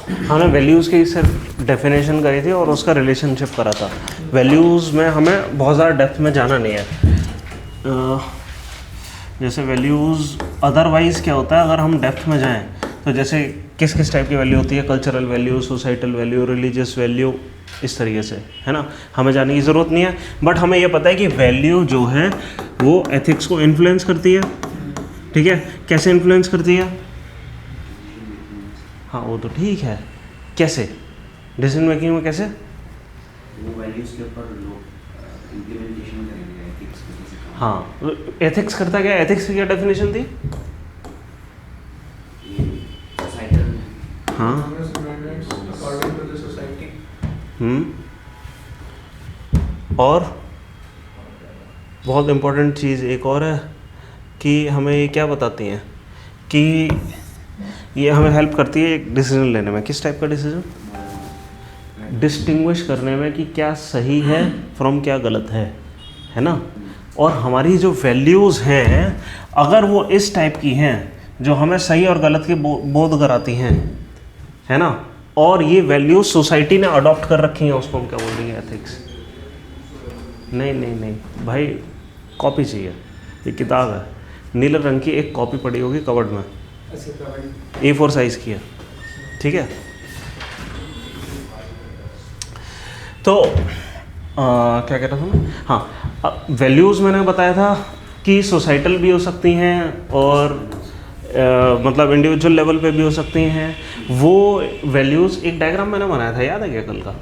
हमने वैल्यूज़ की सिर्फ डेफिनेशन करी थी और उसका रिलेशनशिप करा था। वैल्यूज़ में हमें बहुत ज़्यादा डेप्थ में जाना नहीं है। जैसे वैल्यूज़ अदरवाइज़ क्या होता है अगर हम डेप्थ में जाएं तो जैसे किस किस टाइप की वैल्यू होती है, cultural value, societal value, religious value, इस तरीके से, है ना। हमें जाने की ज़रूरत नहीं है, बट हमें ये पता है कि वैल्यू जो है वो एथिक्स को इन्फ्लुएंस करती है। ठीक है, कैसे इन्फ्लुएंस करती है? हाँ वो तो ठीक है, कैसे डिसीजन मेकिंग में कैसे? वो वैल्यूज़ के ऊपर लोग इम्प्लीमेंटेशन करेंगे एथिक्स को कैसे काम। हाँ, एथिक्स करता क्या? एथिक्स की क्या डेफिनेशन थी? सोसाइटल, हाँ, और बहुत इम्पोर्टेंट चीज़ एक और है कि हमें ये क्या बताती हैं कि ये हमें हेल्प करती है एक डिसीजन लेने में। किस टाइप का डिसीजन? डिस्टिंग्विश करने में कि क्या सही है फ्रॉम क्या गलत है ना। और हमारी जो वैल्यूज़ हैं अगर वो इस टाइप की हैं जो हमें सही और गलत के बोध कराती हैं, है ना, और ये वैल्यूज सोसाइटी ने अडॉप्ट कर रखी हैं, उसको हम क्या बोल देंगे? एथिक्स। नहीं नहीं नहीं भाई, कॉपी चाहिए। ये किताब है, नीले रंग की एक कॉपी पड़ी होगी कबर्ड में, A4 साइज़ की है, ठीक है। तो क्या कह रहा था मैं? हाँ, वैल्यूज़ मैंने बताया था कि सोसाइटल भी हो सकती हैं और मतलब इंडिविजुअल लेवल पे भी हो सकती हैं। वो वैल्यूज़, एक डायग्राम मैंने बनाया था, याद है क्या कल का?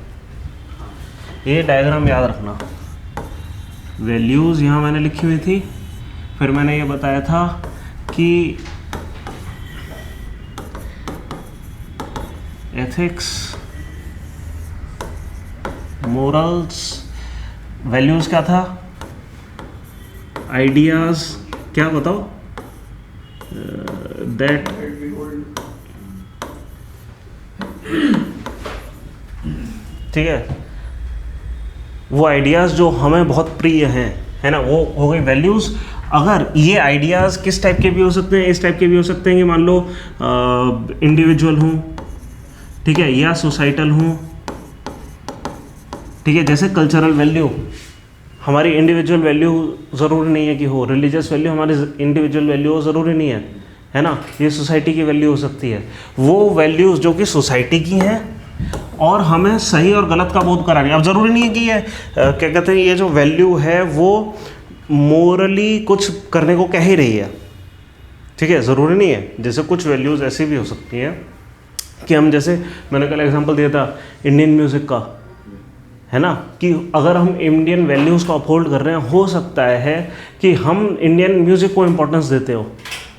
ये डायग्राम याद रखना। वैल्यूज़ यहाँ मैंने लिखी हुई थी, फिर मैंने ये बताया था कि एथिक्स, मोरल्स, वैल्यूज़ क्या था? आइडियाज़, क्या बताओ? दैट ठीक है, वो आइडियाज़ जो हमें बहुत प्रिय हैं, है ना, वो हो गई वैल्यूज़। अगर ये आइडियाज़ किस टाइप के भी हो सकते हैं? इस टाइप के भी हो सकते हैं कि मान लो इंडिविजुअल हूँ, ठीक है, या सोसाइटल हूँ, ठीक है। जैसे कल्चरल वैल्यू हमारी इंडिविजुअल वैल्यू ज़रूरी नहीं है कि हो, रिलीजियस वैल्यू हमारी इंडिविजुअल वैल्यू हो ज़रूरी नहीं है ना, ये सोसाइटी की वैल्यू हो सकती है। वो वैल्यूज़ जो कि सोसाइटी की हैं और हमें सही और गलत का बोध करा रही है। अब ज़रूरी नहीं है कि ये क्या कहते हैं, ये जो वैल्यू है वो मोरली कुछ करने को कह ही रही है, ठीक है, ज़रूरी नहीं है। जैसे कुछ वैल्यूज़ ऐसी भी हो सकती हैं कि हम, जैसे मैंने कल एग्जांपल दिया था इंडियन म्यूज़िक का, है ना, कि अगर हम इंडियन वैल्यूज़ को अपहोल्ड कर रहे हैं, हो सकता है कि हम इंडियन म्यूज़िक को इम्पोर्टेंस देते हो,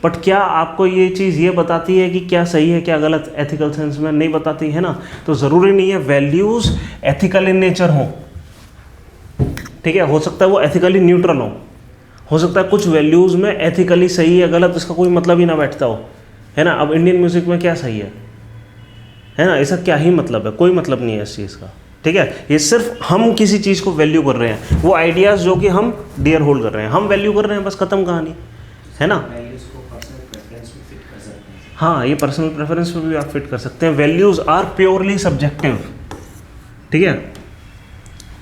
बट क्या आपको ये चीज़ ये बताती है कि क्या सही है क्या गलत? एथिकल सेंस में नहीं बताती, है ना। तो ज़रूरी नहीं है वैल्यूज़ एथिकल इन नेचर हो, ठीक है, हो सकता है वो एथिकली न्यूट्रल हो सकता है कुछ वैल्यूज़ में एथिकली सही है गलत इसका कोई मतलब ही ना बैठता हो, है ना। अब इंडियन म्यूज़िक में क्या सही है ना, ऐसा क्या ही मतलब है? कोई मतलब नहीं है इस चीज़ का, ठीक है। ये सिर्फ हम किसी चीज़ को वैल्यू कर रहे हैं, वो आइडियाज़ जो कि हम डियर होल्ड कर रहे हैं, हम वैल्यू कर रहे हैं, बस खत्म कहानी, है ना। हाँ, ये पर्सनल प्रेफरेंस पे भी आप फिट कर सकते हैं। वैल्यूज़ आर प्योरली सब्जेक्टिव, ठीक है,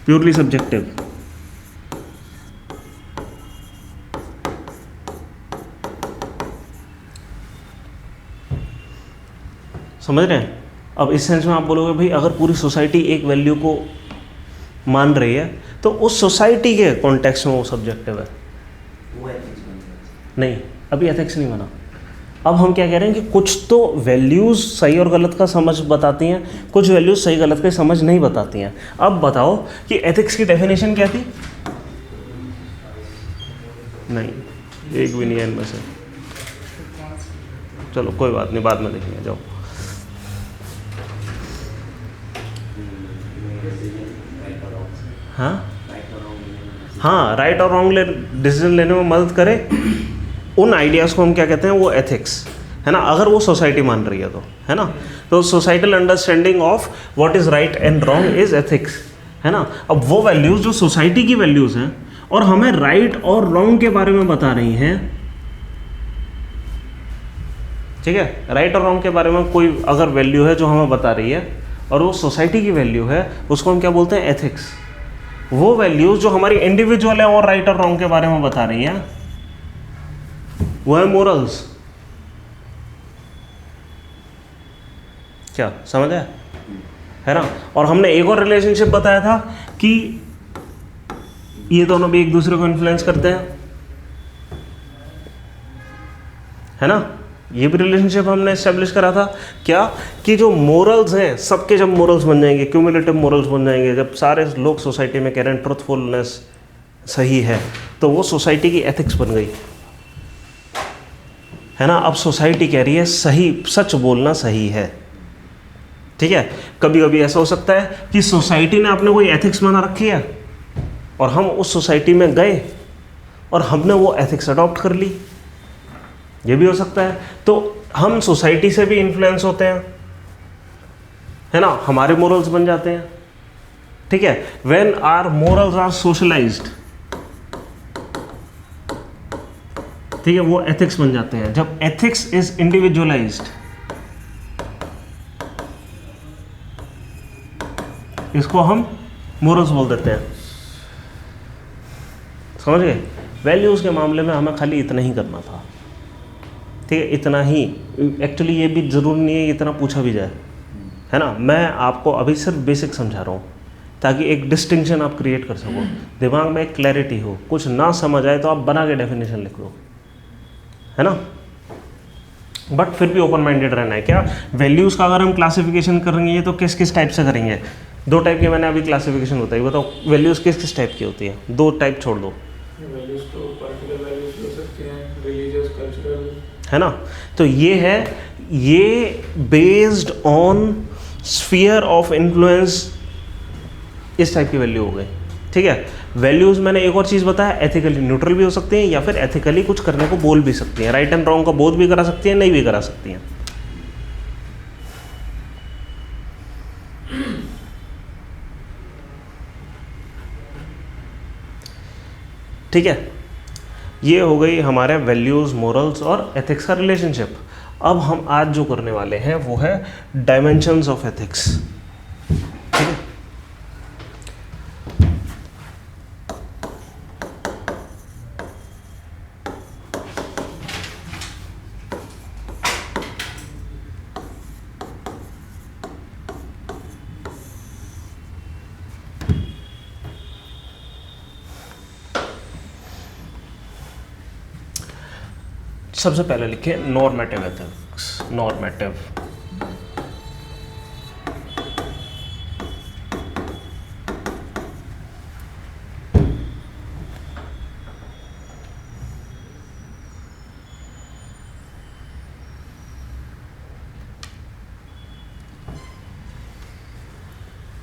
प्योरली सब्जेक्टिव। समझ रहे हैं? अब इस सेंस में आप बोलोगे भाई अगर पूरी सोसाइटी एक वैल्यू को मान रही है तो उस सोसाइटी के कॉन्टेक्स्ट में वो सब्जेक्टिव है, वो एथिक्स बन जाएगा। नहीं, अभी एथिक्स नहीं बना। अब हम क्या कह रहे हैं कि कुछ तो वैल्यूज़ सही और गलत का समझ बताती हैं, कुछ वैल्यूज़ सही गलत का समझ नहीं बताती हैं। अब बताओ कि एथिक्स की डेफिनेशन क्या थी? नहीं, एक भी नहीं है इनमें से। चलो कोई बात नहीं, बाद में देखेंगे, जाओ। हाँ, राइट और रॉन्ग डिसीजन लेने में मदद करे, उन आइडियाज़ को हम क्या कहते हैं? वो एथिक्स, है ना। अगर वो सोसाइटी मान रही है तो, है ना, तो societal understanding of what is right and wrong is ethics, है ना। अब वो वैल्यूज़ जो सोसाइटी की वैल्यूज़ हैं और हमें राइट और रॉन्ग के बारे में बता रही हैं, ठीक है, राइट और रॉन्ग के बारे में कोई अगर वैल्यू है जो हमें बता रही है और वो सोसाइटी की वैल्यू है, उसको हम क्या बोलते हैं, एथिक्स। वो वैल्यूज जो हमारी इंडिविजुअल है और राइट और रॉन्ग के बारे में बता रही है, वो है मोरल्स। क्या समझ आया, है ना। और हमने एक और रिलेशनशिप बताया था कि ये दोनों भी एक दूसरे को इन्फ्लुएंस करते हैं, है ना। ये भी रिलेशनशिप हमने एस्टेब्लिश करा था क्या, कि जो मोरल्स हैं सबके जब मोरल्स बन जाएंगे, क्यूमुलेटिव मोरल्स बन जाएंगे, जब सारे लोग सोसाइटी में कह रहे हैं ट्रुथफुलनेस सही है, तो वो सोसाइटी की एथिक्स बन गई, है ना। अब सोसाइटी कह रही है सही, सच बोलना सही है, ठीक है। कभी कभी ऐसा हो सकता है कि सोसाइटी ने अपने कोई एथिक्स बना रखी है और हम उस सोसाइटी में गए और हमने वो एथिक्स अडॉप्ट कर ली, ये भी हो सकता है। तो हम सोसाइटी से भी इन्फ्लुएंस होते हैं, है ना, हमारे मोरल्स बन जाते हैं, ठीक है। When our morals are socialised, ठीक है, वो एथिक्स बन जाते हैं। जब एथिक्स इज इंडिविजुअलाइज्ड, इसको हम मोरल्स बोल देते हैं, समझ गए। वैल्यूज के मामले में हमें खाली इतना ही करना था, ठीक है, इतना ही। एक्चुअली ये भी जरूरी नहीं है इतना पूछा भी जाए, है ना। मैं आपको अभी सिर्फ बेसिक समझा रहा हूँ ताकि एक डिस्टिंक्शन आप क्रिएट कर सको, दिमाग में एक क्लैरिटी हो। कुछ ना समझ आए तो आप बना के डेफिनेशन लिख लो, है ना। बट फिर भी ओपन माइंडेड रहना है। क्या वैल्यूज़ का अगर हम क्लासिफिकेशन करेंगे तो किस किस टाइप से करेंगे, दो टाइप की मैंने अभी क्लासिफिकेशन बताई, बताओ वैल्यूज़ किस किस टाइप की होती है, दो टाइप छोड़ दो। वैल्यूज तो पॉलिटिकल वैल्यूज हो सकते हैं, रिलीजियस, कल्चरल, है ना। तो ये है, ये based on sphere of influence, इस टाइप की वैल्यू हो गई, ठीक है। वैल्यूज़ मैंने एक और चीज़ बताया, एथिकली न्यूट्रल भी हो सकती हैं या फिर एथिकली कुछ करने को बोल भी सकती हैं, राइट एंड रॉन्ग का बोध भी करा सकती हैं, नहीं भी करा सकती हैं। ठीक है, ये हो गई हमारे वैल्यूज़, मोरल्स और एथिक्स का रिलेशनशिप। अब हम आज जो करने वाले हैं वो है डायमेंशंस ऑफ एथिक्स, ठीक है। सबसे पहले लिखे नॉर्मेटिव एथिक्स, नॉर्मेटिव,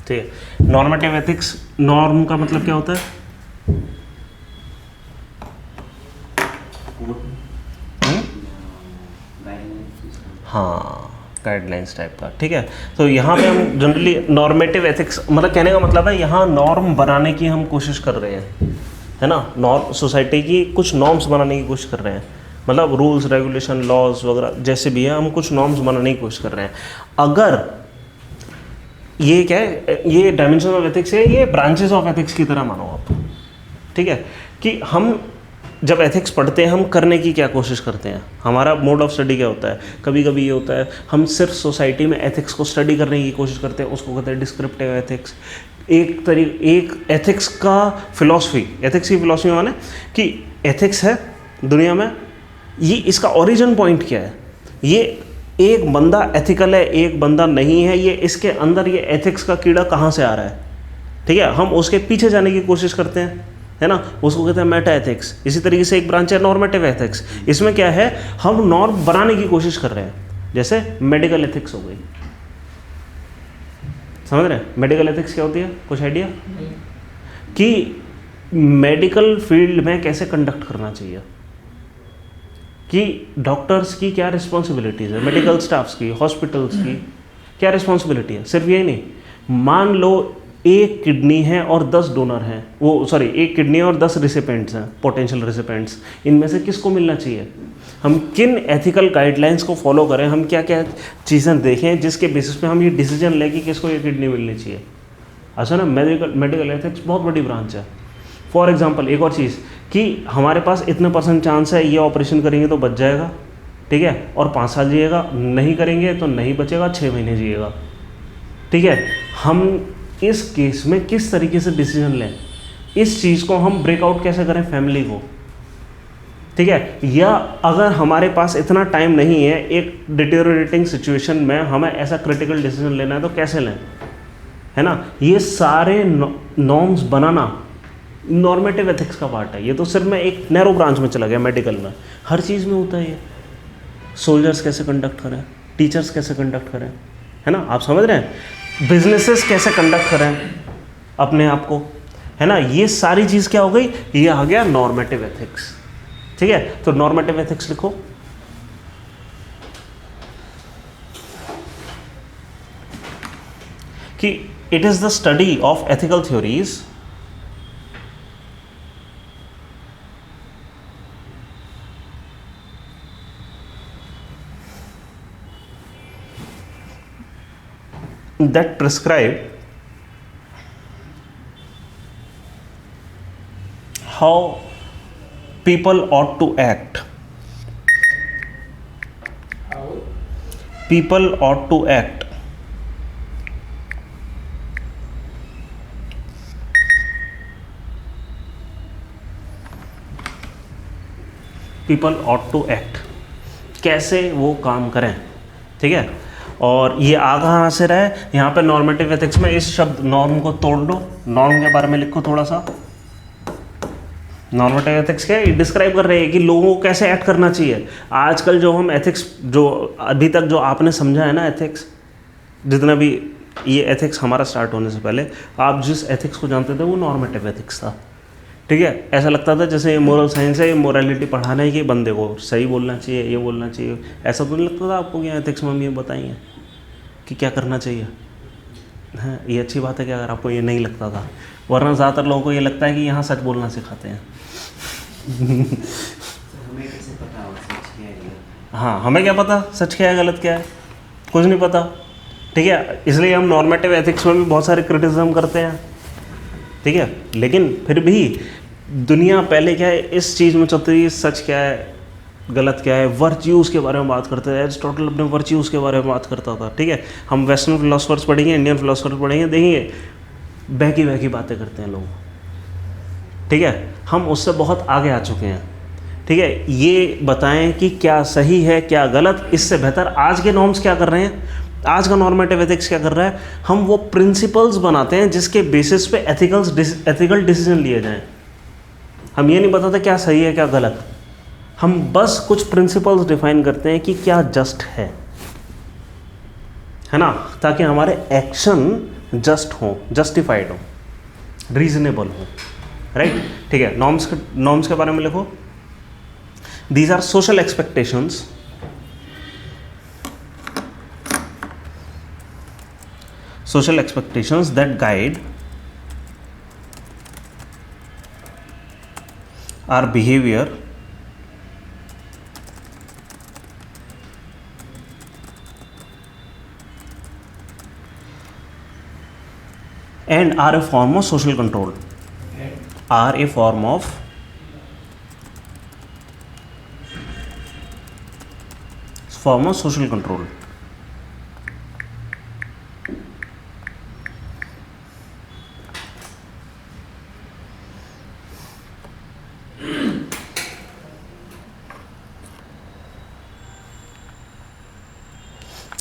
ठीक है। नॉर्मेटिव एथिक्स, नॉर्म का मतलब क्या होता है, हाँ, गाइडलाइंस टाइप का, ठीक है। तो यहाँ पे हम जनरली नॉर्मेटिव एथिक्स, मतलब कहने का मतलब है यहाँ नॉर्म बनाने की हम कोशिश कर रहे हैं, है ना। नॉर्म, सोसाइटी की कुछ नॉर्म्स बनाने की कोशिश कर रहे हैं, मतलब रूल्स, रेगुलेशन, लॉज वगैरह जैसे भी है, हम कुछ नॉर्म्स बनाने की कोशिश कर रहे हैं। अगर ये क्या है, ये डायमेंशन ऑफ एथिक्स है, ये ब्रांचेस ऑफ एथिक्स की तरह मानो आप, ठीक है। कि हम जब एथिक्स पढ़ते हैं हम करने की क्या कोशिश करते हैं, हमारा मोड ऑफ स्टडी क्या होता है। कभी कभी ये होता है हम सिर्फ सोसाइटी में एथिक्स को स्टडी करने की कोशिश करते हैं, उसको कहते हैं डिस्क्रिप्टिव एथिक्स। एक एथिक्स का फिलॉसफी, एथिक्स की फिलॉसफी माने कि एथिक्स है दुनिया में, ये इसका ओरिजिन पॉइंट क्या है, ये एक बंदा एथिकल है, एक बंदा नहीं है, ये इसके अंदर ये एथिक्स का कीड़ा कहाँ से आ रहा है, ठीक है। हम उसके पीछे जाने की कोशिश करते हैं, है ना, उसको कहते हैं मेटा एथिक्स। इसी तरीके से एक ब्रांच है नॉर्मेटिव एथिक्स, इसमें क्या है, हम नॉर्म बनाने की कोशिश कर रहे हैं। जैसे मेडिकल एथिक्स हो गई, समझ रहे हैं मेडिकल एथिक्स क्या होती है, कुछ आइडिया कि मेडिकल फील्ड में कैसे कंडक्ट करना चाहिए, कि डॉक्टर्स की क्या रिस्पॉन्सिबिलिटीज़ है, मेडिकल स्टाफ्स की, हॉस्पिटल्स की क्या रिस्पॉन्सिबिलिटी है। सिर्फ यही नहीं, मान लो एक किडनी है और 10 डोनर हैं, वो सॉरी एक किडनी और 10 रिसिपेंट्स हैं, पोटेंशियल रिसिपेंट्स, इनमें से किसको मिलना चाहिए। हम किन एथिकल गाइडलाइंस को फॉलो करें, हम क्या क्या चीज़ें देखें जिसके बेसिस पे हम ये डिसीजन लें कि किसको ये किडनी मिलनी चाहिए। अच्छा ना, मेडिकल एथिक्स बहुत बड़ी ब्रांच है। फॉर एग्जांपल एक और चीज़ कि हमारे पास इतने % चांस है ये ऑपरेशन करेंगे तो बच जाएगा, ठीक है, और 5 साल जिएगा, नहीं करेंगे तो नहीं बचेगा, 6 महीने जिएगा, ठीक है। हम इस केस में किस तरीके से डिसीजन लें, इस चीज़ को हम ब्रेकआउट कैसे करें फैमिली को, ठीक है। या अगर हमारे पास इतना टाइम नहीं है एक डिटेरियोरेटिंग सिचुएशन में हमें ऐसा क्रिटिकल डिसीजन लेना है तो कैसे लें, है ना। ये सारे नॉर्म्स बनाना नॉर्मेटिव एथिक्स का पार्ट है। ये तो सिर्फ मैं एक नैरो ब्रांच में चला गया, मेडिकल में हर चीज़ में होता है ये। सोल्जर्स कैसे कंडक्ट करें, टीचर्स कैसे कंडक्ट करें, है ना, आप समझ रहे हैं, बिजनेसेस कैसे कंडक्ट करें अपने आप को, है ना। ये सारी चीज़ क्या हो गई, ये आ गया नॉर्मेटिव एथिक्स, ठीक है। तो नॉर्मेटिव एथिक्स लिखो कि it is the study of ethical theories that prescribe how people ought to act. How? People ought to act. People ought to act. कैसे वो काम करें, ठीक है। और ये आ कहाँ से रहा है, यहाँ पे नॉर्मेटिव एथिक्स में इस शब्द नॉर्म को तोड़ दो, नॉर्म के बारे में लिखो थोड़ा सा। नॉर्मेटिव एथिक्स क्या है, डिस्क्राइब कर रहे हैं कि लोगों को कैसे एक्ट करना चाहिए। आजकल जो हम एथिक्स, जो अभी तक जो आपने समझा है ना एथिक्स, जितना भी ये एथिक्स हमारा स्टार्ट होने से पहले आप जिस एथिक्स को जानते थे वो नॉर्मेटिव एथिक्स था, ठीक है। ऐसा लगता था जैसे ये मोरल साइंस है, ये मोरालिटी पढ़ाना है कि बंदे को सही बोलना चाहिए, ये बोलना चाहिए। ऐसा तो नहीं लगता था आपको कि एथिक्स में हम ये बताएंगे कि क्या करना चाहिए। हाँ, ये अच्छी बात है कि अगर आपको ये नहीं लगता था, वरना ज़्यादातर लोगों को ये लगता है कि यहाँ सच बोलना सिखाते हैं। हमें कैसे पता हो सच क्या है गलत? हाँ, हमें क्या पता सच क्या है गलत क्या है, कुछ नहीं पता, ठीक है। इसलिए हम नॉर्मेटिव एथिक्स में भी बहुत सारे क्रिटिसिज्म करते हैं, ठीक है। लेकिन फिर भी दुनिया पहले क्या है इस चीज़ में चलती थी, सच क्या है गलत क्या है, वर्च्यूज़ के बारे में बात करते थे। एरिस्टोटल अपने वर्च्यूज़ के बारे में बात करता था, ठीक है। हम वेस्टर्न फिलोसफर्स पढ़ेंगे, इंडियन फिलोसफर्स पढ़ेंगे, देखेंगे बहकी बहकी बातें करते हैं लोग, ठीक है। हम उससे बहुत आगे आ चुके हैं, ठीक है। ये बताएं कि क्या सही है क्या गलत, इससे बेहतर आज के नॉर्म्स क्या कर रहे हैं, आज का नॉर्मेटिव एथिक्स क्या कर रहा है, हम वो प्रिंसिपल्स बनाते हैं जिसके बेसिस पे एथिकल डिसीजन लिए जाएं। हम ये नहीं बताते क्या सही है क्या गलत, हम बस कुछ प्रिंसिपल्स डिफाइन करते हैं कि क्या जस्ट है ना, ताकि हमारे एक्शन जस्ट हो, जस्टिफाइड हो, रीजनेबल हो, राइट, ठीक है। नॉर्म्स के बारे में लिखो, these are social expectations that guide our behavior and are a form of social control, are a form of social control.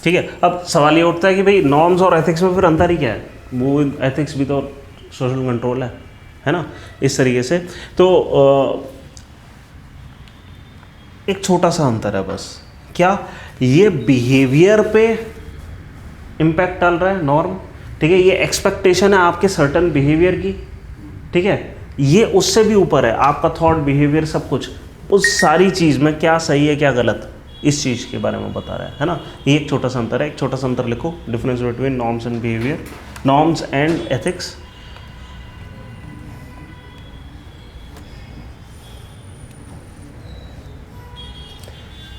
ठीक है। अब सवाल ये उठता है कि भाई नॉर्म्स और एथिक्स में फिर अंतर ही क्या है, वो एथिक्स भी तो सोशल कंट्रोल है ना, इस तरीके से। तो एक छोटा सा अंतर है बस, क्या ये बिहेवियर पे इम्पैक्ट डाल रहा है नॉर्म, ठीक है। ये एक्सपेक्टेशन है आपके सर्टन बिहेवियर की, ठीक है। ये उससे भी ऊपर है, आपका थॉट, बिहेवियर, सब कुछ, उस सारी चीज़ में क्या सही है क्या गलत, इस चीज़ के बारे में बता रहा है ना। ये एक छोटा सा अंतर है, एक छोटा सा अंतर लिखो, difference between norms and behaviour, norms and ethics.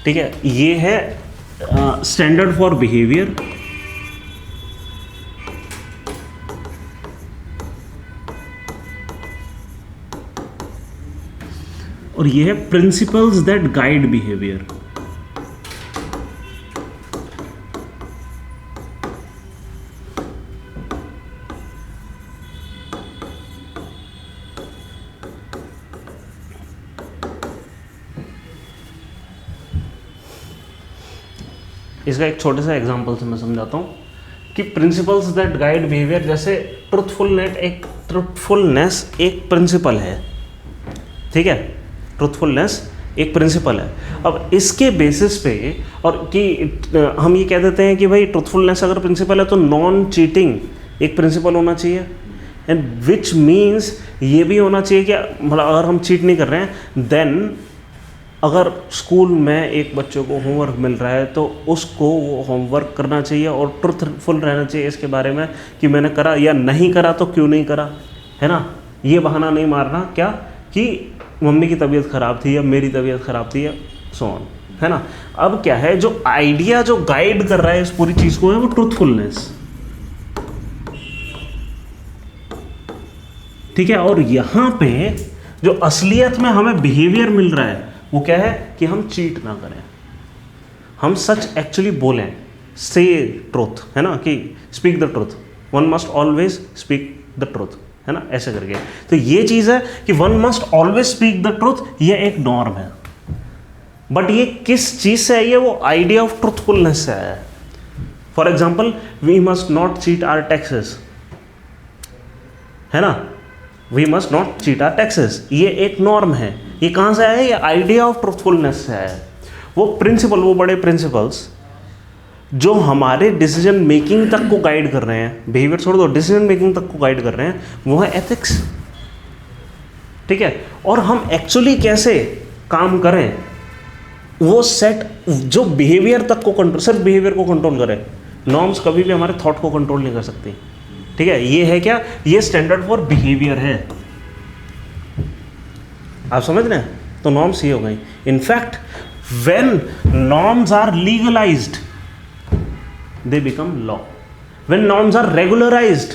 ठीक है, ये है स्टैंडर्ड फॉर बिहेवियर, और ये है प्रिंसिपल्स दैट गाइड बिहेवियर। इसका एक छोटे सा एग्जांपल से मैं समझाता हूँ कि प्रिंसिपल्स दैट गाइड बिहेवियर, जैसे ट्रुथफुलनेस एक प्रिंसिपल है, ठीक है, ट्रुथफुलनेस एक प्रिंसिपल है। अब इसके बेसिस पे, और कि हम ये कह देते हैं कि भाई ट्रुथफुलनेस अगर प्रिंसिपल है तो नॉन चीटिंग एक प्रिंसिपल होना चाहिए, एंड विच मीन्स ये भी होना चाहिए कि मतलब अगर हम चीट नहीं कर रहे हैं देन अगर स्कूल में एक बच्चे को होमवर्क मिल रहा है तो उसको वो होमवर्क करना चाहिए और ट्रुथफुल रहना चाहिए इसके बारे में कि मैंने करा या नहीं करा तो क्यों नहीं करा, है ना। ये बहाना नहीं मारना क्या कि मम्मी की तबीयत ख़राब थी या मेरी तबीयत ख़राब थी या सो ऑन, है ना। अब क्या है, जो आइडिया जो गाइड कर रहा है इस पूरी चीज़ को है वो ट्रुथफुलनेस, ठीक है। और यहाँ पे जो असलियत में हमें बिहेवियर मिल रहा है वो क्या है कि हम चीट ना करें, हम सच एक्चुअली बोलें, से ट्रूथ, है ना, कि speak the truth, one must always speak the truth, है ना, ऐसे करके। तो ये चीज़ है कि one must always speak the truth, ये एक नॉर्म है, बट ये किस चीज़ से आई है, वो आइडिया ऑफ ट्रूथफुलनेस से आया है। For example, we must not cheat our taxes, है ना, we must not cheat our taxes, ये एक नॉर्म है। ये कहाँ से आया है, ये आइडिया ऑफ ट्रूथफुलनेस से आया है। वो प्रिंसिपल, वो बड़े प्रिंसिपल्स जो हमारे डिसीजन मेकिंग तक को गाइड कर रहे हैं, बिहेवियर छोड़ दो, डिसीजन मेकिंग तक को गाइड कर रहे हैं, वो है एथिक्स, ठीक है। और हम एक्चुअली कैसे काम करें, वो सेट जो बिहेवियर तक को कंट्रोल, सिर्फ बिहेवियर को कंट्रोल करें, नॉर्म्स कभी भी हमारे थॉट को कंट्रोल नहीं कर सकती, ठीक है। ये है क्या, ये स्टैंडर्ड फॉर बिहेवियर है, आप समझ रहे हैं। तो नॉर्म्स ये हो गई। In fact when norms are legalised they become law, when norms are regularised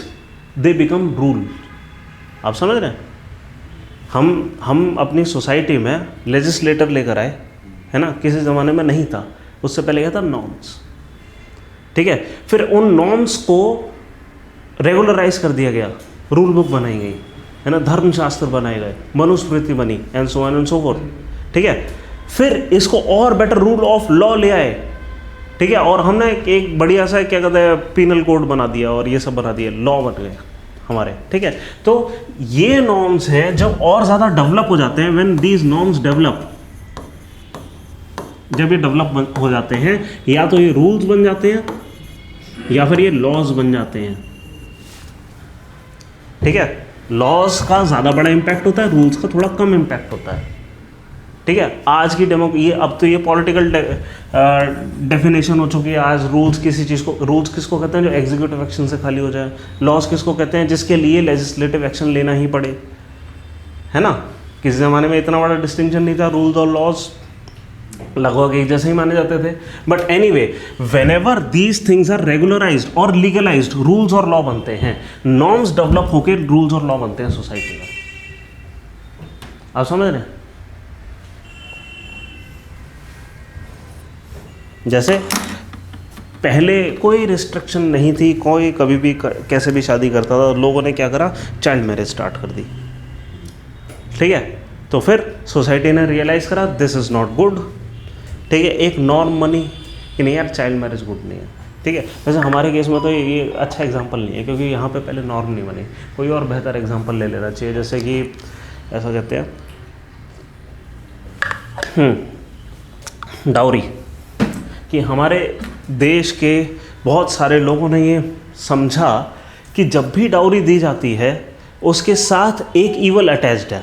they become rule. आप समझ रहे हैं। हम अपनी सोसाइटी में लेजिस्लेटर लेकर आए, है ना, किसी ज़माने में नहीं था, उससे पहले क्या था, नॉर्म्स, ठीक है। फिर उन नॉर्म्स को रेगुलराइज कर दिया गया, रूल बुक बनाई गई, है ना, धर्मशास्त्र बनाए गए, मनुस्मृति बनी, and so on and so fourth, ठीक है। फिर इसको और बेटर रूल ऑफ लॉ ले आए, ठीक है, और हमने एक बढ़िया सा क्या कहते हैं पीनल कोड बना दिया और ये सब बना दिया, लॉ बन गए हमारे, ठीक है। तो ये नॉर्म्स हैं जब और ज़्यादा डेवलप हो जाते हैं, व्हेन दीज नॉर्म्स डेवलप, जब ये डेवलप हो जाते हैं, या तो ये रूल्स बन जाते हैं या फिर ये लॉज बन जाते हैं, ठीक है। लॉज का ज़्यादा बड़ा इम्पैक्ट होता है, रूल्स का थोड़ा कम इम्पैक्ट होता है, ठीक है। आज की ये अब तो ये पॉलिटिकल डेफिनेशन हो चुकी है। आज रूल्स किसी चीज़ को, रूल्स किसको कहते हैं जो एग्जीक्यूटिव एक्शन से खाली हो जाए, लॉज किसको कहते हैं जिसके लिए लेजिस्लेटिव एक्शन लेना ही पड़े, है ना। किसी ज़माने में इतना बड़ा डिस्टिंक्शन नहीं था, रूल्स और लॉज लगभग एक जैसे ही माने जाते थे। But anyway, whenever these things are regularised और लीगलाइज्ड, रूल्स और लॉ बनते हैं, नॉर्म्स डेवलप होकर रूल्स और लॉ बनते हैं सोसाइटी में। आप समझ रहे हैं। जैसे पहले कोई रिस्ट्रिक्शन नहीं थी, कोई कभी भी कैसे भी शादी करता था, लोगों ने क्या करा, चाइल्ड मैरिज स्टार्ट कर दी, ठीक है। तो फिर सोसाइटी ने रियलाइज़ करा दिस इज़ नॉट गुड, ठीक है, एक नॉर्म बनी कि नहीं यार चाइल्ड मैरिज गुड नहीं है, ठीक है। वैसे हमारे केस में तो ये अच्छा एग्जांपल नहीं है क्योंकि यहाँ पे पहले नॉर्म नहीं बनी, कोई और बेहतर एग्जांपल ले लेना चाहिए। जैसे कि ऐसा कहते हैं डाउरी, कि हमारे देश के बहुत सारे लोगों ने ये समझा कि जब भी डाउरी दी जाती है उसके साथ एक ईवल अटैच्ड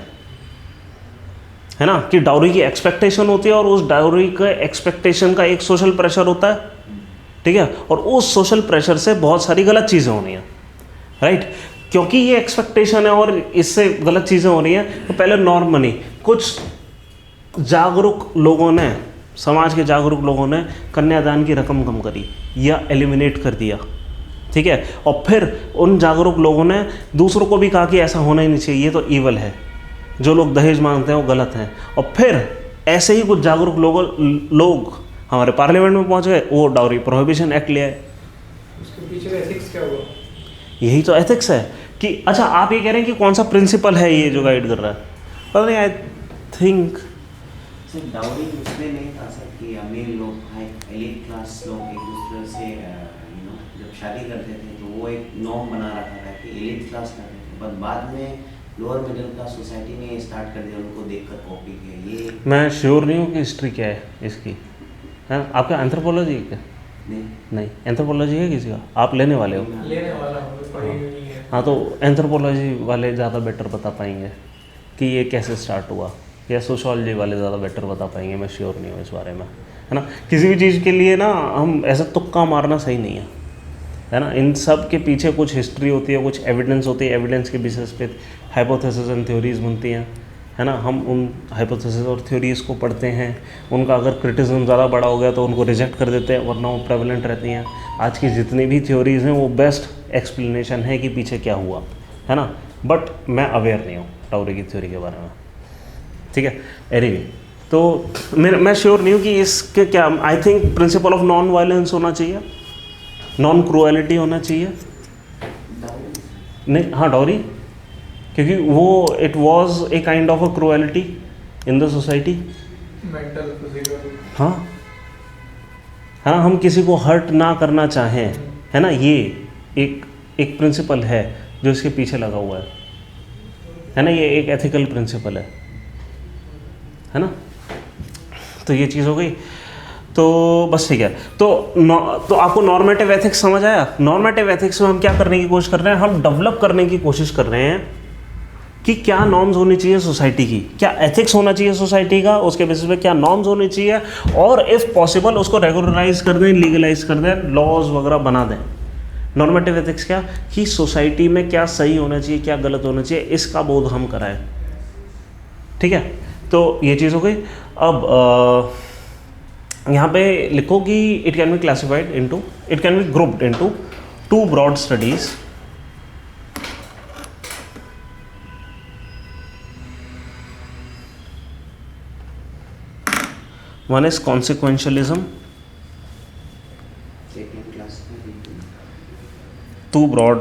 है ना, कि डाउरी की एक्सपेक्टेशन होती है और उस डाउरी के एक्सपेक्टेशन का एक सोशल प्रेशर होता है, ठीक है, और उस सोशल प्रेशर से बहुत सारी गलत चीज़ें होनी हैं, राइट। क्योंकि ये एक्सपेक्टेशन है और इससे गलत चीज़ें हो रही हैं, तो पहले नॉर्म बनी, कुछ जागरूक लोगों ने समाज के जागरूक लोगों ने कन्यादान की रकम कम करी या एलिमिनेट कर दिया, ठीक है। और फिर उन जागरूक लोगों ने दूसरों को भी कहा कि ऐसा होना ही नहीं चाहिए, ये तो ईवल है, जो लोग दहेज मांगते हैं वो गलत हैं। और फिर ऐसे ही कुछ जागरूक लोग हमारे पार्लियामेंट में पहुंच गए, वो डाउरी प्रोहिबिशन एक्ट ले आए। उसके पीछे एथिक्स क्या हुआ? यही तो एथिक्स है कि अच्छा आप ये कह रहे हैं कि कौन सा प्रिंसिपल है ये जो गाइड कर रहा है, पता नहीं। आई थिंक सर डाउरी उसमें नहीं था सर कि अमीर लोग, हाई एलिट क्लास लोग एक दूसरे से जब शादी करते थे तो वो एक नॉर्म बना रखा था कि एलिट क्लास करते थे, पर बाद में लोअर मिडिल क्लास सोसाइटी ने स्टार्ट कर दिया उनको देखकर कॉपी किया। ये मैं श्योर नहीं हूँ कि हिस्ट्री क्या है इसकी, है आपका एंथ्रोपोलॉजी क्या? नहीं एंथ्रोपोलॉजी है किसी का? आप लेने वाले हो? लेने वाला हूँ, पढ़ी हुई नहीं है। हाँ तो एंथ्रोपोलॉजी वाले ज़्यादा बेटर बता पाएंगे कि ये कैसे स्टार्ट हुआ, या सोशोलॉजी वाले ज़्यादा बेटर बता पाएंगे। मैं श्योर नहीं हूँ इस बारे में, है ना। किसी भी चीज़ के लिए ना हम ऐसा तुक्का मारना सही नहीं है ना। इन सब के पीछे कुछ हिस्ट्री होती है, कुछ एविडेंस होती है, एविडेंस के बेसिस पे हाइपोथेसिस एंड थ्योरीज बनती हैं, है ना। हम उन हाइपोथेसिस और थ्योरीज़ को पढ़ते हैं, उनका अगर क्रिटिसिज्म ज़्यादा बड़ा हो गया तो उनको रिजेक्ट कर देते हैं, वरना वो प्रेवलेंट रहती हैं। आज की जितनी भी थ्योरीज़ हैं वो बेस्ट एक्सप्लेनेशन है कि पीछे क्या हुआ, है ना। बट मैं अवेयर नहीं हूँ डाउरी की थ्योरी के बारे में, ठीक है। एनीवे तो मैं श्योर नहीं हूँ कि इसके क्या, I think principle of non violence होना चाहिए, नॉन क्रूएलिटी होना चाहिए। नहीं हाँ डाउरी, क्योंकि वो it was a kind of a cruelty in the society. Mental physical, हाँ हाँ, हम किसी को हर्ट ना करना चाहें, है ना। ये एक प्रिंसिपल है जो इसके पीछे लगा हुआ है ना। ये एक एथिकल प्रिंसिपल है ना। तो ये चीज़ हो गई, तो बस ठीक है। तो आपको नॉर्मेटिव एथिक्स समझ आया। नॉर्मेटिव एथिक्स में हम क्या करने की कोशिश कर रहे हैं, हम डेवलप करने की कोशिश कर रहे हैं कि क्या नॉर्म्स होनी चाहिए सोसाइटी की, क्या एथिक्स होना चाहिए सोसाइटी का, उसके बेसिस पे क्या नॉर्म्स होनी चाहिए, और इफ़ पॉसिबल उसको रेगुलराइज कर दें, लीगलाइज कर दें, लॉज वगैरह बना दें। नॉर्मेटिव एथिक्स क्या कि सोसाइटी में क्या सही होना चाहिए, क्या गलत होना चाहिए, इसका बोध हम कराएं, ठीक है। तो ये चीज़ हो गई। अब यहाँ पे लिखो कि it can be classified into, it can be grouped into two broad studies. One is consequentialism, second class में two broad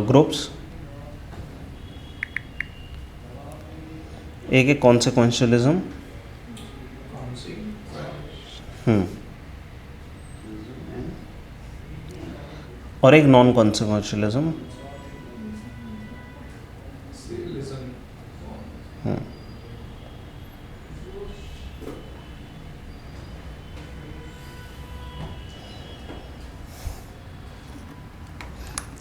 groups. एक है consequentialism, कौन सी? और एक नॉन consequentialism। सिविलिज्म।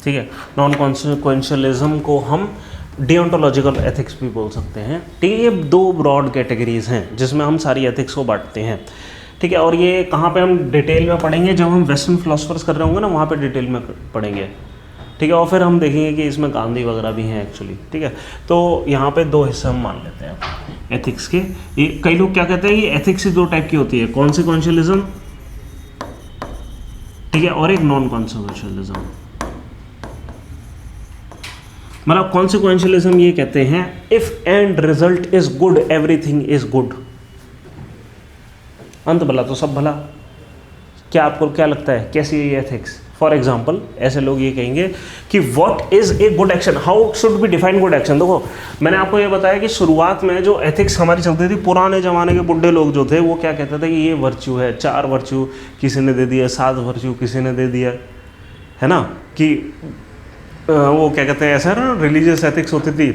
ठीक है। नॉन कॉन्सिक्वेंशियलिज्म को हम डिओंटोलॉजिकल एथिक्स भी बोल सकते हैं, ठीक है। ये दो ब्रॉड कैटेगरीज हैं जिसमें हम सारी एथिक्स को बांटते हैं, ठीक है। और ये कहाँ पे हम डिटेल में पढ़ेंगे, जब हम वेस्टर्न फिलोसफर्स कर रहे होंगे ना, वहाँ पे डिटेल में पढ़ेंगे, ठीक है। और फिर हम देखेंगे कि इसमें गांधी वगैरह भी हैं एक्चुअली, ठीक है। तो यहाँ पे दो हिस्से हम मान लेते हैं एथिक्स के। ये कई लोग क्या कहते हैं कि एथिक्स ही दो टाइप की होती है, कॉन्सिक्वेंशियलिज्म, ठीक है, और एक नॉन कॉन्सिक्वेंशियलिज्म। मतलब कॉन्सिक्वेंशियलिज्म ये कहते हैं if and result is good everything is good, अंत भला तो सब भला। क्या आपको क्या लगता है कैसी है ये एथिक्स? फॉर एग्जाम्पल ऐसे लोग ये कहेंगे कि what is a good action, how should be define good action. देखो मैंने आपको ये बताया कि शुरुआत में जो एथिक्स हमारी चलती थी, पुराने ज़माने के बुढ़े लोग जो थे वो क्या कहते थे कि ये वर्च्यू है, 4 वर्च्यू किसी ने दे दिया, 7 वर्च्यू किसी ने दे दिया, है ना। कि वो क्या कहते हैं ऐसा ना, रिलीजियस एथिक्स होती थी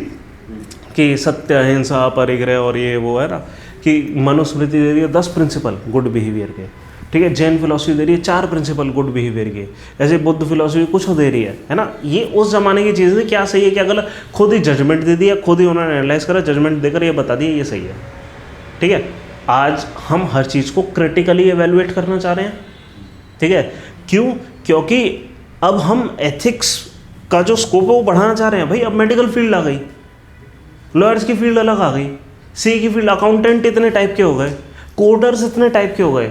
कि सत्य अहिंसा परिग्रह और ये वो है ना, कि मनुस्मृति दे रही है 10 प्रिंसिपल गुड बिहेवियर के, ठीक है। जैन फिलोसफी दे रही है 4 प्रिंसिपल गुड बिहेवियर के, ऐसे बुद्ध फिलोसफी कुछ दे रही है ना। ये उस ज़माने की चीज़ है, क्या सही है क्या गलत, खुद ही जजमेंट दे दिया, खुद ही उन्होंने एनालाइज करा, जजमेंट देकर ये बता दिया ये सही है, ठीक है। आज हम हर चीज़ को क्रिटिकली एवेलुएट करना चाह रहे हैं, ठीक है। क्यों? क्योंकि अब हम एथिक्स का जो स्कोप है वो बढ़ाना चाह रहे हैं। भाई अब मेडिकल फील्ड आ गई, लॉयर्स की फील्ड अलग आ गई, सी की फील्ड, अकाउंटेंट इतने टाइप के हो गए, कोडर्स इतने टाइप के हो गए,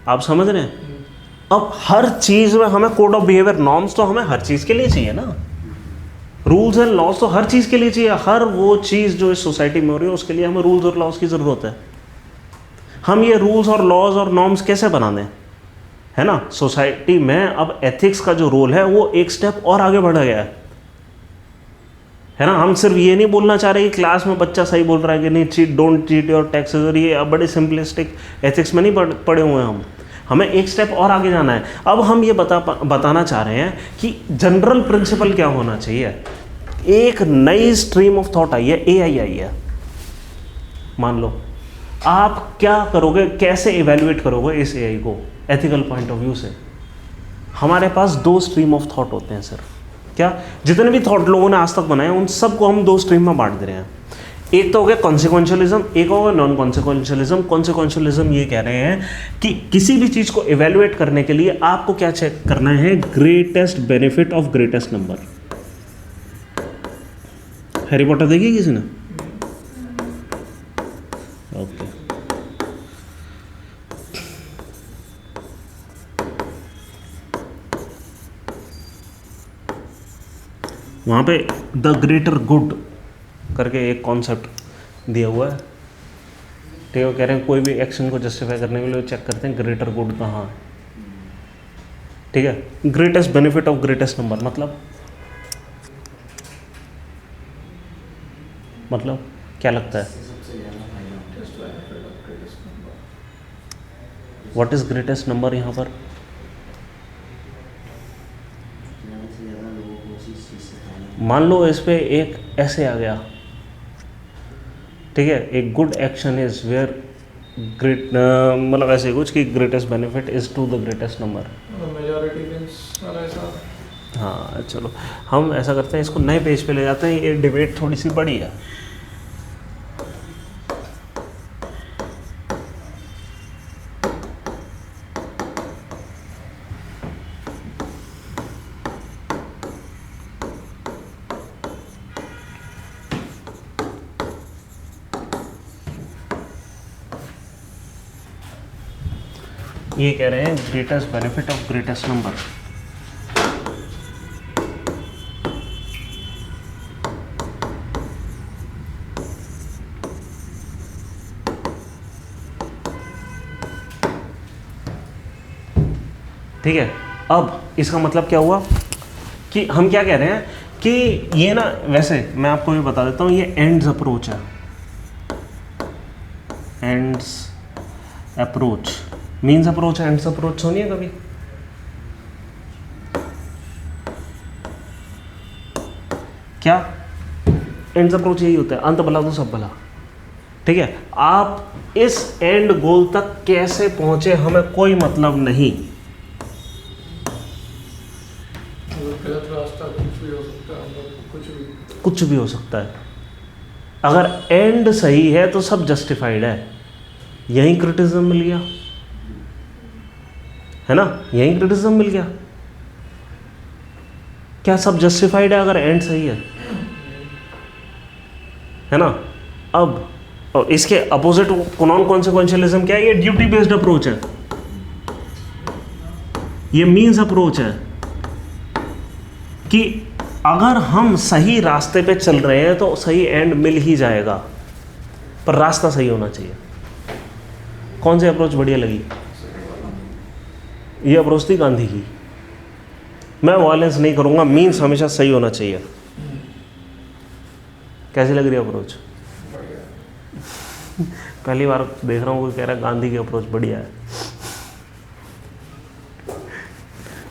आप समझ रहे हैं? अब हर चीज में हमें कोड ऑफ बिहेवियर, नॉर्म्स तो हमें हर चीज के लिए चाहिए ना, रूल्स एंड लॉज तो हर चीज के लिए चाहिए। हर वो चीज जो इस सोसाइटी में हो रही है उसके लिए हमें रूल्स और लॉज की जरूरत है। हम ये रूल्स और लॉज और नॉर्म्स कैसे बना दें, है ना? सोसाइटी में अब एथिक्स का जो रोल है वो एक स्टेप और आगे बढ़ गया है ना? हम सिर्फ ये नहीं बोलना चाह रहे कि क्लास में बच्चा सही बोल रहा है कि नहीं, cheat, don't cheat your taxes, और ये अब बड़े सिंपलिस्टिक एथिक्स में नहीं पड़े हुए हैं हम। हमें एक स्टेप और आगे जाना है। अब हम ये बताना चाह रहे हैं कि जनरल प्रिंसिपल क्या होना चाहिए। एक नई स्ट्रीम ऑफ थॉट आई है, एआई आई है। मान लो आप क्या करोगे, कैसे इवेल्युएट करोगे इस एआई को एथिकल पॉइंट ऑफ व्यू से? हमारे पास 2 स्ट्रीम ऑफ थॉट होते हैं सिर्फ। क्या? जितने भी थॉट लोगों ने आज तक बनाए उन सबको हम 2 स्ट्रीम में बांट दे रहे हैं। एक तो हो गया कॉन्सिक्वेंशियलिज्म, एक होगा नॉन कॉन्सिक्वेंशियलिज्म। कॉन्सिक्वेंशियलिज्म ये कह रहे हैं कि किसी भी चीज़ को इवेल्युएट करने के लिए आपको क्या चेक करना है, greatest benefit of greatest number. Harry Potter देखी किसी ने? ओके। वहाँ पे द ग्रेटर गुड करके एक कॉन्सेप्ट दिया हुआ है। ठीक है, वो कह रहे हैं कोई भी एक्शन को जस्टिफाई करने के लिए चेक करते हैं ग्रेटर गुड कहाँ है। ठीक है, greatest benefit of greatest number मतलब क्या लगता है? व्हाट इज ग्रेटेस्ट नंबर यहाँ पर? मान लो इस पे एक ऐसे आ गया, ठीक है, एक good action is where great, मतलब ऐसे कुछ कि greatest benefit is to the greatest number. हाँ चलो हम ऐसा करते हैं, इसको नए पेज पे ले जाते हैं। ये डिबेट थोड़ी सी बड़ी है। ये कह रहे हैं greatest benefit of greatest number. ठीक है, अब इसका मतलब क्या हुआ कि हम क्या कह रहे हैं कि ये ना, वैसे मैं आपको ये बता देता हूँ, ये एंड्स अप्रोच है। Ends approach means approach, ends approach सुनिए कभी? क्या एंड्स अप्रोच यही होता है, अंत भला तो सब भला। ठीक है, आप इस एंड गोल तक कैसे पहुंचे हमें कोई मतलब नहीं। गलत रास्ता कुछ भी हो सकता है, कुछ भी हो सकता है। अगर एंड सही है तो सब जस्टिफाइड है। यही क्रिटिसिज्म मिल गया, है ना? यही क्रिटिसिज्म मिल गया। क्या सब जस्टिफाइड है अगर एंड सही है ना? अब और इसके अपोजिट नॉन कॉन्सिक्वेंशियलिज्म क्या है? ये ड्यूटी बेस्ड अप्रोच है, ये मीन्स अप्रोच है कि अगर हम सही रास्ते पे चल रहे हैं तो सही एंड मिल ही जाएगा, पर रास्ता सही होना चाहिए। कौन सी अप्रोच बढ़िया लगी? ये अप्रोच थी गांधी की, मैं वायलेंस नहीं करूंगा, मीन्स हमेशा सही होना चाहिए। कैसी लग रही है अप्रोच? पहली बार देख रहा हूँ कोई कह रहा है गांधी की अप्रोच बढ़िया है।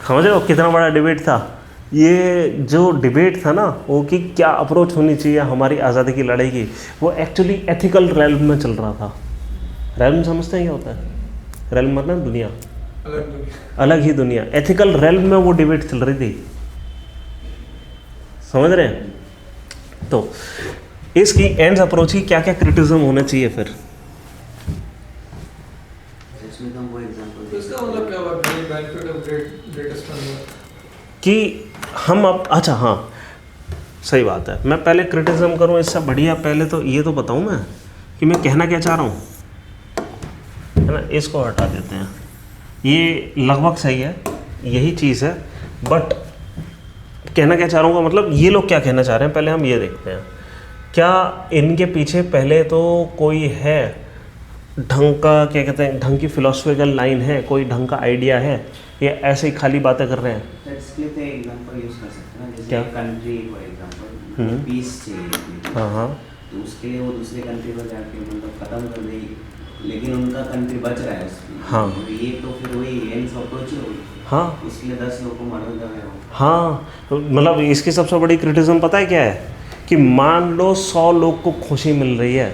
समझ रहे हो कितना बड़ा डिबेट था? ये जो डिबेट था ना वो कि क्या अप्रोच होनी चाहिए हमारी आज़ादी की लड़ाई की, वो एक्चुअली एथिकल रेल्म में चल रहा था। रेल्म समझते हैं क्या होता है? रेल्म मतलब दुनिया, अलग ही दुनिया। एथिकल रेल्म में वो डिबेट चल रही थी, समझ रहे हैं? तो इसकी एंड्स अप्रोच की क्या क्या क्रिटिसिज्म होना चाहिए फिर? इसका मतलब क्या हुआ? बेनिफिट ऑफ ग्रेटेस्ट नंबर कि हम अब, अच्छा हाँ सही बात है, मैं पहले क्रिटिसिज्म करूँ इससे बढ़िया पहले तो ये तो बताऊँ मैं कि मैं कहना क्या चाह रहा हूँ। है ना, इसको हटा देते हैं। ये लगभग सही है, यही चीज़ है। बट कहना क्या चाह रहा हूँ, मतलब ये लोग क्या कहना चाह रहे हैं, पहले हम ये देखते हैं। क्या इनके पीछे पहले तो कोई है ढंग का, क्या कहते हैं, ढंग की फिलोसफिकल लाइन है, कोई ढंग का आइडिया है, या ऐसे ही खाली बातें कर रहे हैं? इसके लिए तो एग्जांपल यूज कर सकते हैं ना, जैसे क्या? कंट्री फॉर एग्जांपल पीस चाहिए, हाँ हाँ तो उसके लिए वो दूसरे कंट्री पर जाके मतलब खत्म कर देगी, लेकिन उनका कंट्री बच रहा है उसमें। हाँ। तो ये तो फिर वही एंड अप्रोच ही होगी। हाँ उसके लिए 10 लोगों को मर्डर कर रहे हो। हाँ, मतलब इसकी सबसे बड़ी क्रिटिसिज्म पता है क्या है, कि मान लो 100 लोग को खुशी मिल रही है,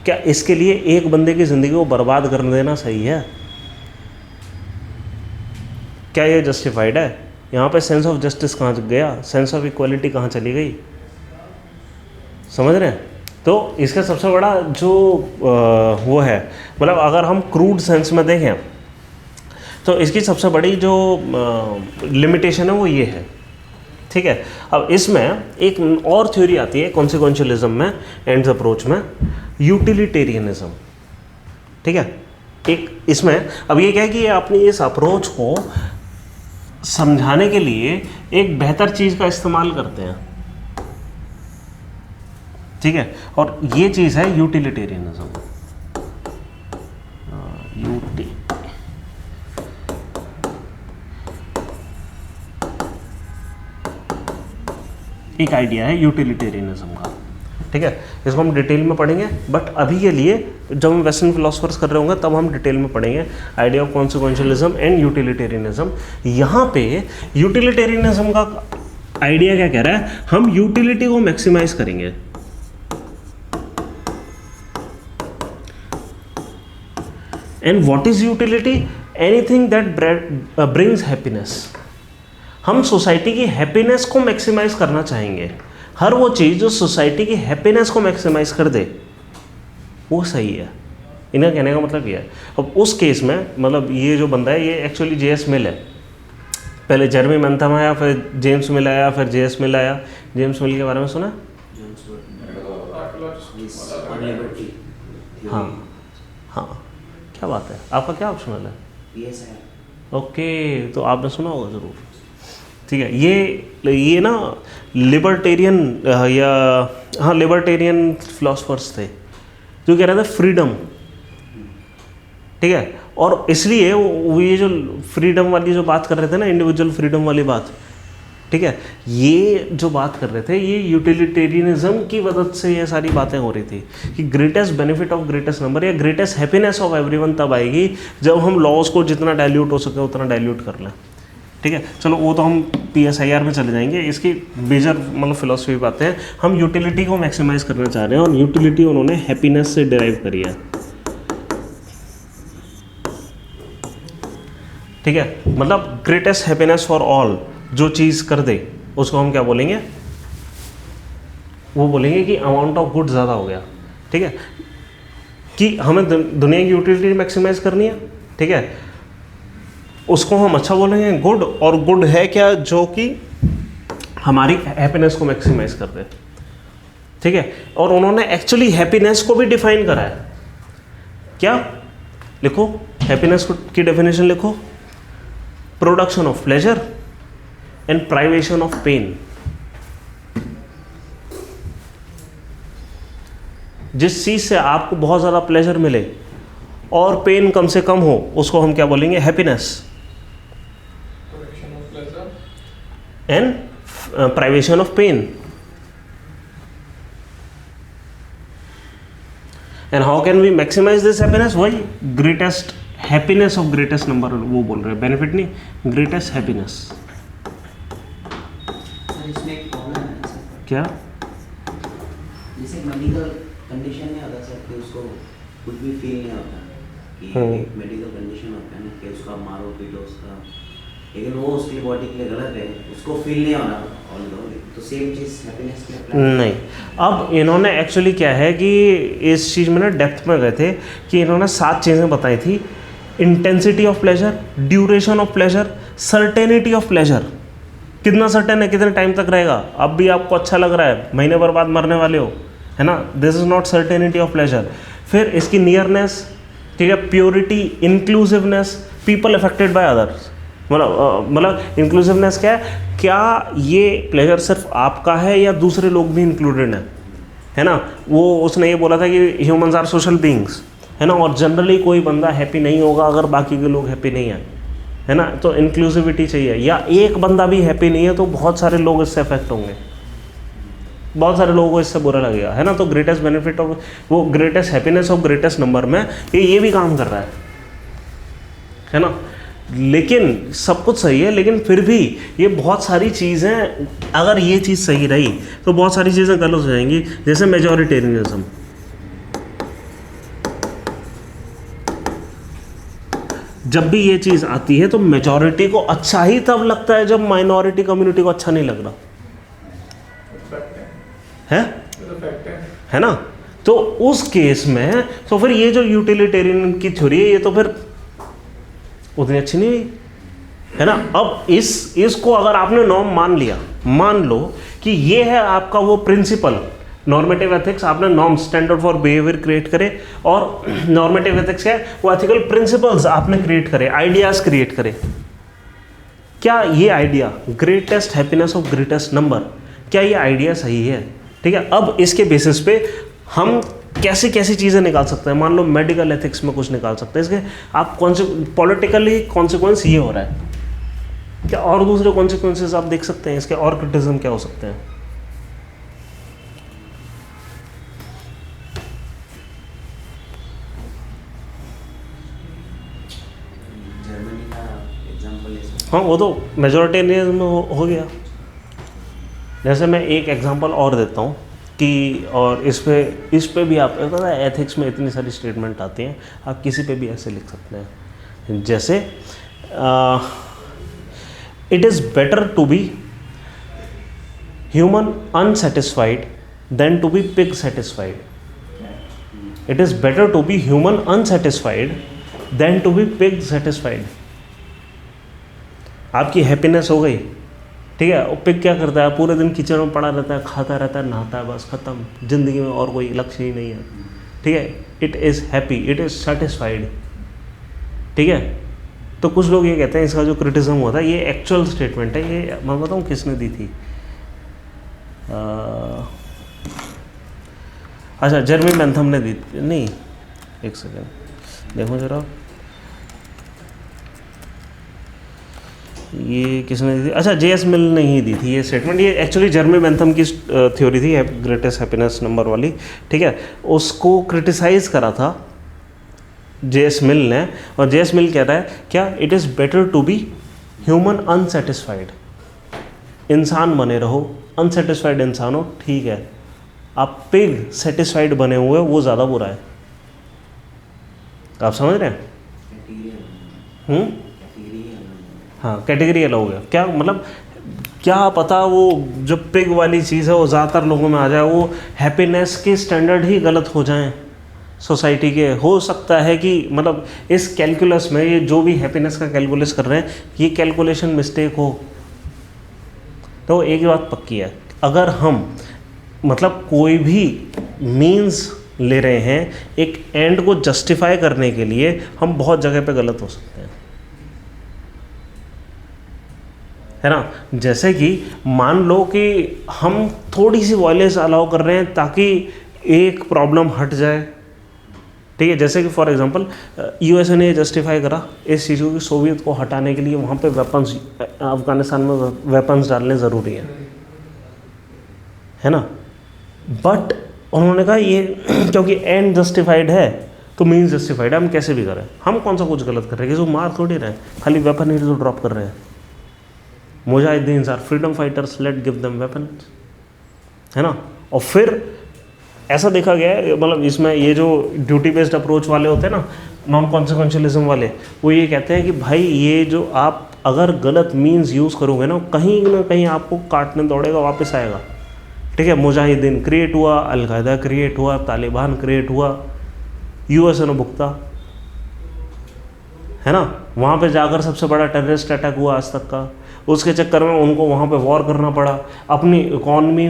क्या इसके लिए एक बंदे की ज़िंदगी को बर्बाद कर देना सही है? क्या ये जस्टिफाइड है? यहाँ पे सेंस ऑफ जस्टिस कहाँ गया, सेंस ऑफ इक्वलिटी कहाँ चली गई? समझ रहे हैं? तो इसका सबसे बड़ा जो वो है, मतलब अगर हम क्रूड सेंस में देखें तो इसकी सबसे बड़ी जो लिमिटेशन है वो ये है, ठीक है। अब इसमें एक और थ्योरी आती है कॉन्सिक्वेंशियलिज्म में, एंड्स अप्रोच में, यूटिलिटेरियनिज्म, ठीक है। एक इसमें अब ये क्या है कि ये अपनी इस अप्रोच को समझाने के लिए एक बेहतर चीज़ का इस्तेमाल करते हैं, ठीक है। और ये चीज़ है यूटिलिटेरियनिज्म। एक आइडिया है यूटिलिटेरियनिज्म का, ठीक है। इसको हम डिटेल में पढ़ेंगे, बट अभी के लिए जब हम वेस्टर्न फिलोसफर्स कर रहे होंगे तब हम डिटेल में पढ़ेंगे आइडिया ऑफ कॉन्सिक्वेंशियलिज्म एंड यूटिलिटेरियनिज्म। यहाँ पे यूटिलिटेरियनिज्म का आइडिया क्या कह रहा है, हम यूटिलिटी को मैक्सिमाइज करेंगे। And what is utility? Anything that brings happiness. हम सोसाइटी की हैप्पीनेस को मैक्सिमाइज करना चाहेंगे। हर वो चीज़ जो सोसाइटी की हैप्पीनेस को मैक्सिमाइज कर दे वो सही है। इनका कहने का मतलब ये है। अब उस केस में मतलब ये जो बंदा है ये एक्चुअली जेएस मिल है। पहले जर्मी मैंथम आया, फिर जेम्स मिल आया, फिर जेएस मिल आया। जेम्स मिल के बारे में सुना? हाँ हाँ, क्या बात है, आपका क्या ऑप्शनल है? ओके, तो आपने सुना होगा ज़रूर, ठीक है। ये ना लिबर्टेरियन या हाँ लिबर्टेरियन फिलोसफर्स थे जो कह रहे थे फ्रीडम, ठीक है। और इसलिए वो ये जो फ्रीडम वाली जो बात कर रहे थे ना, इंडिविजुअल फ्रीडम वाली बात, ठीक है, ये जो बात कर रहे थे ये यूटिलिटेरियनिज्म की वजह से ये सारी बातें हो रही थी कि greatest benefit of greatest number या ग्रेटेस्ट हैप्पीनेस ऑफ एवरीवन तब आएगी जब हम लॉज को जितना डाइल्यूट हो सके उतना डाइल्यूट कर लें, ठीक है। चलो वो तो हम PSIR में चले जाएंगे, इसकी मेजर मतलब फिलोसफी बातें हैं। हम यूटिलिटी को मैक्सिमाइज करना चाह रहे हैं और यूटिलिटी उन्होंने हैप्पीनेस से डिराइव करी है, ठीक है। मतलब ग्रेटेस्ट हैप्पीनेस फॉर ऑल जो चीज़ कर दे उसको हम क्या बोलेंगे, वो बोलेंगे कि अमाउंट ऑफ गुड ज़्यादा हो गया, ठीक है, कि हमें दुनिया की यूटिलिटी मैक्सिमाइज करनी है, ठीक है, उसको हम अच्छा बोलेंगे गुड। और गुड है क्या, जो कि हमारी हैप्पीनेस को मैक्सिमाइज कर दे, ठीक है। और उन्होंने एक्चुअली हैप्पीनेस को भी डिफाइन करा है। क्या लिखो, हैप्पीनेस की डेफिनेशन लिखो, production of pleasure and privation of pain. जिस चीज से आपको बहुत ज्यादा प्लेजर मिले और पेन कम से कम हो उसको हम क्या बोलेंगे, happiness. And privation of pain. And how can we maximise this happiness? वही greatest happiness of greatest number वो बोल रहे हैं, बेनिफिट नहीं, ग्रेटेस्ट हैप्पीनेस। इसमें एक प्रॉब्लम है सर, क्या? जैसे मेडिकल कंडीशन में होता सर कि उसको कुछ भी फील नहीं होता कि एक मेडिकल कंडीशन होता है ना कि उसका मारो पीटो उसका, लेकिन वो उसकी बॉडी के लिए गलत है, उसको फील नहीं होना ऑल दो, तो सेम चीज़ हैप्पीनेस के लिए apply नहीं। अब इन्होंने एक्चुअली क्या है कि इस चीज़ में ना डेप्थ में गए थे कि इन्होंने 7 चीज़ें बताई थी। Intensity of pleasure, duration of pleasure, certainty of pleasure, कितना सर्टेन है, कितने टाइम तक रहेगा, अब भी आपको अच्छा लग रहा है, महीने भर बाद मरने वाले हो, है ना, this is not certainty of pleasure. फिर इसकी नियरनेस, ठीक है, purity, inclusiveness, people affected by others. मतलब इंक्लूसिवनेस क्या है, क्या ये प्लेजर सिर्फ आपका है या दूसरे लोग भी इंक्लूडेड हैं, है ना। वो उसने ये बोला था कि ह्यूमंस आर सोशल बीइंग्स, है ना, और जनरली कोई बंदा हैप्पी नहीं होगा अगर बाकी के लोग हैप्पी नहीं हैं, है ना। तो इंक्लूसिविटी चाहिए, या एक बंदा भी हैप्पी नहीं है तो बहुत सारे लोग इससे अफेक्ट होंगे, बहुत सारे लोगों को इससे बुरा लगेगा, है ना। तो ग्रेटेस्ट बेनिफिट ऑफ वो greatest happiness of greatest number में ये भी काम कर रहा है ना। लेकिन सब कुछ सही है, लेकिन फिर भी ये बहुत सारी चीज़ें, अगर ये चीज़ सही रही तो बहुत सारी चीज़ें गलत हो जाएंगी। जैसे मेजॉरिटेरियनिज्म, जब भी ये चीज़ आती है तो मेजॉरिटी को अच्छा ही तब लगता है जब माइनॉरिटी कम्युनिटी को अच्छा नहीं लग रहा है ना। तो उस केस में तो फिर ये जो यूटिलिटेरियन की थ्योरी है ये तो फिर उतनी अच्छी नहीं हुई, है ना। अब इसको अगर आपने नॉर्म मान लिया, मान लो कि ये है आपका वो प्रिंसिपल, नॉर्मेटिव एथिक्स, आपने norm standard for behaviour create करे, और नॉर्मेटिव एथिक्स है वो एथिकल प्रिंसिपल्स आपने क्रिएट करे, आइडियाज क्रिएट करे। क्या ये idea greatest happiness of greatest number, क्या ये आइडिया सही है, ठीक है। अब इसके बेसिस पे हम कैसी कैसी चीज़ें निकाल सकते हैं। मान लो मेडिकल एथिक्स में कुछ निकाल सकते हैं, इसके आप पॉलिटिकली कॉन्सिक्वेंस ये हो रहा है, क्या और दूसरे कॉन्सिक्वेंसेस आप देख सकते हैं इसके, और क्रिटिसिज्म क्या हो सकते हैं। जर्मनी का एग्जांपल ले सकते हाँ, वो तो मेजॉरिटेरियनिज्म में हो गया। जैसे मैं एक एग्जांपल और देता हूँ कि, और इस पे भी आप पता है एथिक्स में इतनी सारी स्टेटमेंट आती हैं, आप किसी पे भी ऐसे लिख सकते हैं। जैसे it is better to be human unsatisfied than to be pig satisfied. It is better to be human unsatisfied than to be pig satisfied. आपकी हैप्पीनेस हो गई, ठीक है, और पिग क्या करता है, पूरे दिन किचन में पड़ा रहता है, खाता रहता है, नहाता है, बस ख़त्म, ज़िंदगी में और कोई लक्ष्य ही नहीं है, ठीक है। It is happy, it is satisfied, ठीक है। तो कुछ लोग ये कहते हैं, इसका जो क्रिटिसिज्म होता है, ये एक्चुअल स्टेटमेंट है, ये मैं बताऊँ किसने दी थी। अच्छा, जेरेमी बेंथम ने दी, नहीं एक सेकेंड देखो जरा, ये किसने दी थी, अच्छा J.S. मिल ने ही दी थी ये स्टेटमेंट। ये एक्चुअली जेरेमी बेंथम की थ्योरी थी, ग्रेटेस्ट हैप्पीनेस नंबर वाली, ठीक है। उसको क्रिटिसाइज करा था J.S. मिल ने, और J.S. मिल कह रहा है क्या, it is better to be human unsatisfied, इंसान बने रहो, अनसेटिस्फाइड इंसान हो, ठीक है। आप पिग सेटिस्फाइड बने हुए वो ज़्यादा बुरा है। आप समझ रहे हैं? हाँ, कैटेगरी अलग हो गया। क्या मतलब, क्या पता वो जो पिग वाली चीज़ है वो ज़्यादातर लोगों में आ जाए, वो हैप्पीनेस के स्टैंडर्ड ही गलत हो जाएं सोसाइटी के। हो सकता है कि मतलब इस कैलकुलस में, ये जो भी हैप्पीनेस का कैलकुलस कर रहे हैं, ये कैलकुलेशन मिस्टेक हो। तो एक ही बात पक्की है, अगर हम मतलब कोई भी मीन्स ले रहे हैं एक एंड को जस्टिफाई करने के लिए, हम बहुत जगह पे गलत हो सकते हैं, है ना। जैसे कि मान लो कि हम थोड़ी सी वायलेंस अलाउ कर रहे हैं ताकि एक प्रॉब्लम हट जाए, ठीक है। जैसे कि फॉर एग्जांपल यूएसए ने जस्टिफाई करा इस चीज़ को कि सोवियत को हटाने के लिए वहाँ पे वेपन्स, अफगानिस्तान में वेपन्स डालने ज़रूरी है ना। बट उन्होंने कहा ये क्योंकि एंड जस्टिफाइड है तो मीन्स जस्टिफाइड है, हम कैसे भी करें। हम कौन सा कुछ गलत कर रहे हैं, किसी को मार थोड़ी रहे हैं, खाली वेपन ही तो ड्रॉप कर रहे हैं। मुजाहिदीन are freedom fighters, let give them weapons, है ना। और फिर ऐसा देखा गया है, मतलब इसमें ये जो ड्यूटी बेस्ड अप्रोच वाले होते हैं ना, नॉन कॉन्सिक्वेंशियलिज्म वाले, वो ये कहते हैं कि भाई ये जो आप अगर गलत मीन्स यूज़ करोगे ना कहीं आपको काटने दौड़ेगा, वापस आएगा, ठीक है। मुजाहिदीन क्रिएट हुआ, अलकायदा क्रिएट हुआ, तालिबान क्रिएट हुआ, यूएसए ने भुगता, है ना। वहाँ पे जाकर सबसे बड़ा टेररिस्ट अटैक हुआ आज तक का, उसके चक्कर में उनको वहाँ पे वॉर करना पड़ा। अपनी इकॉनमी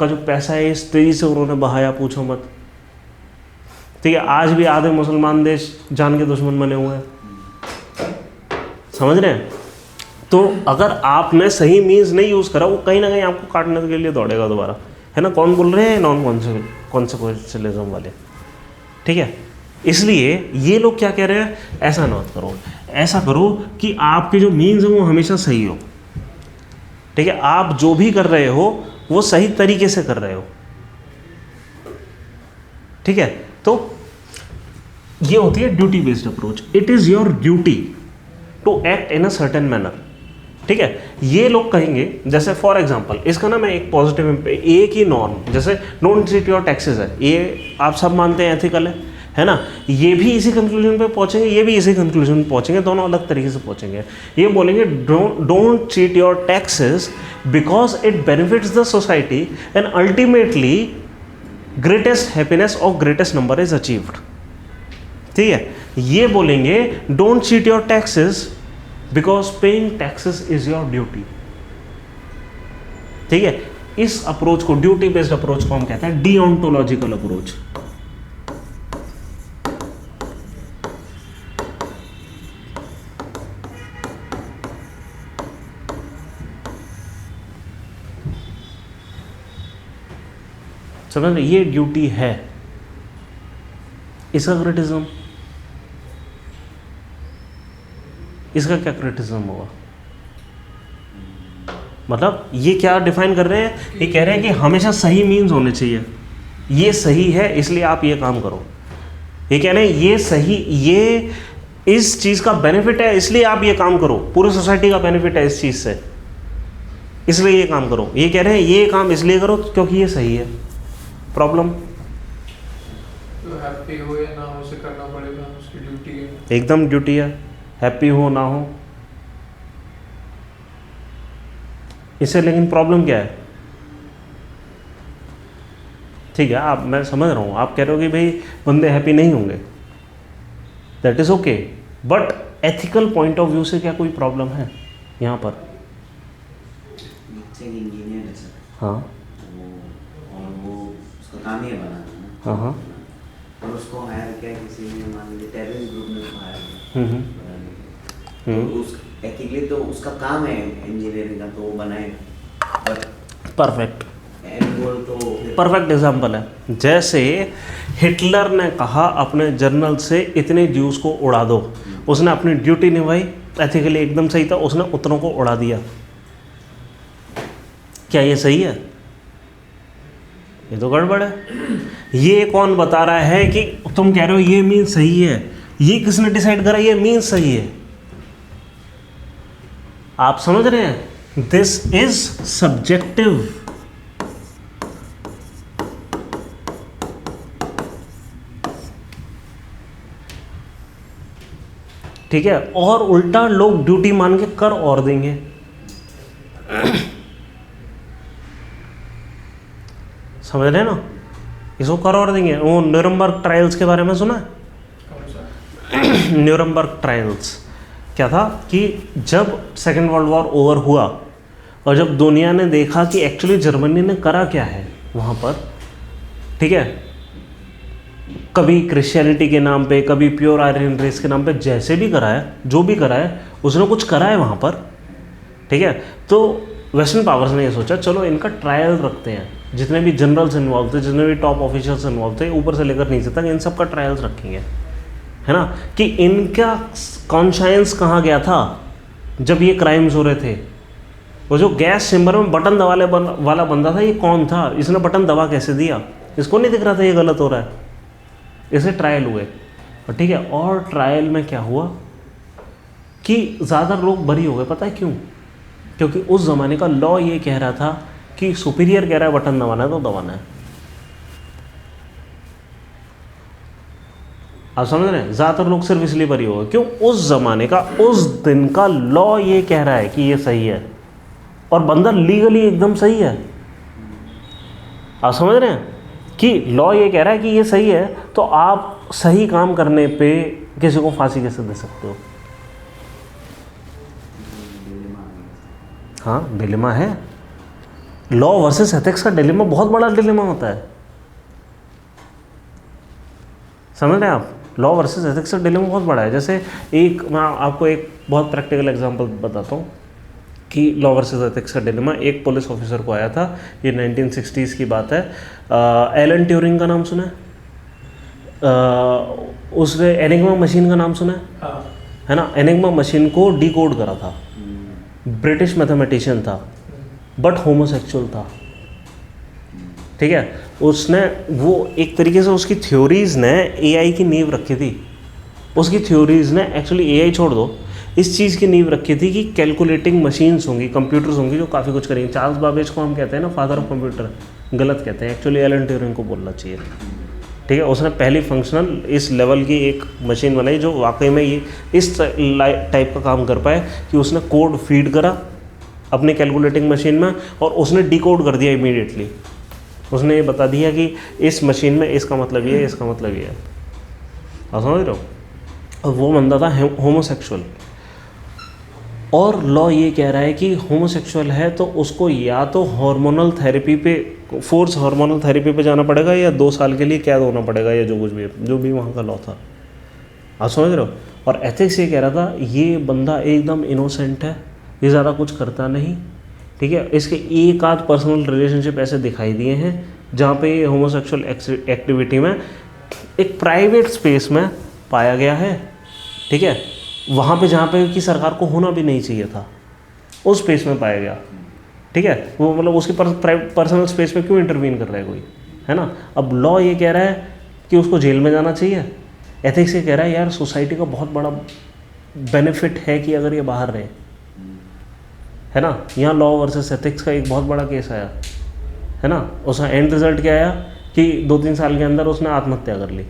का जो पैसा है इस तेज़ी से उन्होंने बहाया, पूछो मत। ठीक है, आज भी आधे मुसलमान देश जान के दुश्मन बने हुए हैं, समझ रहे हैं। तो अगर आपने सही मीन्स नहीं यूज़ करा, वो कहीं ना कहीं आपको काटने के लिए दौड़ेगा दोबारा, है ना। कौन बोल रहे हैं? नॉन कॉन्सिक्वेंशलिज्म वाले, ठीक है। इसलिए ये लोग क्या कह रहे हैं, ऐसा ना करो, ऐसा करो कि आपके जो मीन्स हैं वो हमेशा सही हो, ठीक है। आप जो भी कर रहे हो वो सही तरीके से कर रहे हो, ठीक है। तो ये होती है duty based approach. It is your duty to act in a certain manner, ठीक है। ये लोग कहेंगे, जैसे फॉर एग्जांपल इसका ना मैं एक पॉजिटिव, एक ही नॉर्म, जैसे डोंट चीट योर टैक्सेस है, ये आप सब मानते हैं एथिकल है ना। ये भी इसी कंक्लूजन पे पहुंचेंगे, ये भी इसी कंक्लूजन पे पहुंचेंगे, दोनों अलग तरीके से पहुंचेंगे। ये बोलेंगे don't cheat your taxes because it benefits the society and ultimately greatest happiness of greatest number is achieved, ठीक है। ये बोलेंगे don't cheat your taxes because paying taxes is your duty, ठीक है। इस अप्रोच को, ड्यूटी बेस्ड अप्रोच को हम कहते हैं डिओंटोलॉजिकल अप्रोच। समझ रहे, ये ड्यूटी है, इसका क्रिटिज्म, इसका क्या क्रिटिज्म होगा? मतलब ये क्या डिफाइन कर रहे हैं, ये कह रहे हैं कि हमेशा सही मीन्स होने चाहिए, ये सही है इसलिए आप ये काम करो। ये कह रहे हैं ये सही, ये इस चीज़ का बेनिफिट है इसलिए आप ये काम करो, पूरी सोसाइटी का बेनिफिट है इस चीज़ से, इसलिए ये काम करो। ये कह रहे हैं ये काम इसलिए करो क्योंकि ये सही है। प्रॉब्लम, तो हैप्पी हो या ना हो उसे करना पड़ेगा, उसकी ड्यूटी है, एकदम ड्यूटी है, हैप्पी हो ना हो इससे। लेकिन प्रॉब्लम क्या है, ठीक है, आप, मैं समझ रहा हूँ, आप कह रहे हो कि भाई बंदे हैप्पी नहीं होंगे, that is okay, but ethical point of view से क्या कोई प्रॉब्लम है यहाँ पर? इंजीनियर है सर, हाँ, और वो उसका काम ही है बनाना ना। हाँ हाँ, और उसको हायर किया किसी ने, मान लीजिए टेररिस्ट ग्रुप ने उसको हायर किया बनाने के लिए। तो उस एथिकली तो उसका काम है इंजीनियरिंग का, तो वो बनाएगा, बट परफेक्ट, एंड गोल तो परफेक्ट एग्जाम्पल है। जैसे हिटलर ने कहा अपने जर्नल से इतने ज्यूज को उड़ा दो, उसने अपनी ड्यूटी निभाई, एथिकली एकदम सही था, उसने उतनों को उड़ा दिया। क्या ये सही है? ये तो गड़बड़ है। ये कौन बता रहा है कि तुम कह रहे हो ये मीन सही है? ये किसने डिसाइड करा ये मीन सही है? आप समझ रहे हैं? This is subjective. ठीक है, और उल्टा लोग ड्यूटी मान के कर और देंगे। समझ रहे हैं ना? इसको कर और देंगे। वो न्यूरमबर्ग ट्रायल्स के बारे में सुना है? न्यूरमबर्ग ट्रायल्स क्या था कि जब सेकेंड वर्ल्ड वॉर ओवर हुआ और जब दुनिया ने देखा कि एक्चुअली जर्मनी ने करा क्या है वहाँ पर, ठीक है, कभी क्रिश्चियनिटी के नाम पे, कभी प्योर आर्यन रेस के नाम पे, जैसे भी करा है, जो भी करा है, उसने कुछ करा है वहाँ पर। ठीक है, तो वेस्टर्न पावर्स ने ये सोचा चलो इनका ट्रायल रखते हैं, जितने भी जनरल्स इन्वॉल्व थे, जितने भी टॉप ऑफिशियल्स इन्वॉल्व थे, ऊपर से लेकर नीचे तक, इन सब का ट्रायल्स रखेंगे, है ना, कि इनका कॉन्शाइंस कहाँ गया था जब ये क्राइम्स हो रहे थे। वो जो गैस चेम्बर में बटन दबाने वाला बंदा था, ये कौन था? इसने बटन दबा कैसे दिया? इसको नहीं दिख रहा था ये गलत हो रहा है? इसे ट्रायल हुए, और ठीक है, और ट्रायल में क्या हुआ कि ज़्यादा लोग बरी हो गए। पता है क्यों? क्योंकि उस ज़माने का लॉ ये कह रहा था कि सुपीरियर कह रहा है बटन दबाना है तो दबाना है। आप समझ रहे हैं? ज़्यादातर लोग सिर्फ इसलिए बरी हो गए क्यों? उस ज़माने का, उस दिन का लॉ ये कह रहा है कि ये सही है, और बंदा लीगली एकदम सही है। आप समझ रहे हैं कि लॉ ये कह रहा है कि ये सही है, तो आप सही काम करने पे किसी को फांसी कैसे दे सकते हो? हाँ, डिलेमा है। लॉ वर्सेस एथिक्स का डिलेमा बहुत बड़ा डिलेमा होता है। समझ रहे हैं आप? लॉ वर्सेस एथिक्स का डिलेमा बहुत बड़ा है। जैसे एक मैं आपको एक बहुत प्रैक्टिकल एग्जांपल बताता हूँ कि लॉ वर्सेस एथिक्स का डिलेमा। एक पुलिस ऑफिसर को आया था, ये 1960s की बात है। एलन ट्यूरिंग का नाम सुना है? उसने एनिग्मा मशीन का नाम सुना है? हाँ। है ना? एनिग्मा मशीन को डिकोड करा था, ब्रिटिश मैथमेटिशियन था बट होमोसेक्सुअल था। ठीक है, उसने वो एक तरीके से उसकी थ्योरीज़ ने एआई की नींव रखी थी। उसकी थ्योरीज़ ने एक्चुअली एआई छोड़ दो, इस चीज़ की नींव रखी थी कि कैलकुलेटिंग मशीन्स होंगी, कंप्यूटर्स होंगी जो काफ़ी कुछ करेंगे। चार्ल्स बाबेज को हम कहते हैं ना फादर ऑफ कंप्यूटर, गलत कहते हैं, एक्चुअली एलन ट्यूरिंग को बोलना चाहिए। ठीक है, उसने पहली फंक्शनल इस लेवल की एक मशीन बनाई जो वाकई में ये इस टाइप का काम कर पाए कि उसने कोड फीड करा अपने कैलकुलेटिंग मशीन में और उसने डिकोड कर दिया इमीडिएटली। उसने ये बता दिया कि इस मशीन में इसका मतलब ये है, इसका मतलब ये है। आप समझ रहे हो? और वो बंदा था होमोसेक्सुअल, और लॉ ये कह रहा है कि होमोसेक्सुअल है तो उसको या तो हार्मोनल थेरेपी पे, फोर्स हार्मोनल थेरेपी पे जाना पड़ेगा या 2 साल के लिए कैद होना पड़ेगा, या जो भी वहाँ का लॉ था। आप समझ रहे हो? और एथिक्स ये कह रहा था ये बंदा एकदम इनोसेंट है, ये ज़्यादा कुछ करता नहीं। ठीक है, इसके एक आध पर्सनल रिलेशनशिप ऐसे दिखाई दिए हैं जहाँ पे ये होमोसेक्सुअल एक्टिविटी में एक प्राइवेट स्पेस में पाया गया है। ठीक है, वहाँ पे जहाँ पे कि सरकार को होना भी नहीं चाहिए था, उस स्पेस में पाया गया। ठीक है, वो मतलब उसकी पर्सनल स्पेस में क्यों इंटरवीन कर रहा है कोई, है ना? अब लॉ ये कह रहा है कि उसको जेल में जाना चाहिए, एथिक्स ये कह रहा है यार सोसाइटी का बहुत बड़ा बेनिफिट है कि अगर ये बाहर रहे, है ना? यहाँ लॉ वर्सेस एथिक्स का एक बहुत बड़ा केस आया, है ना? उसका एंड रिजल्ट क्या आया कि 2-3 साल के अंदर उसने आत्महत्या कर ली।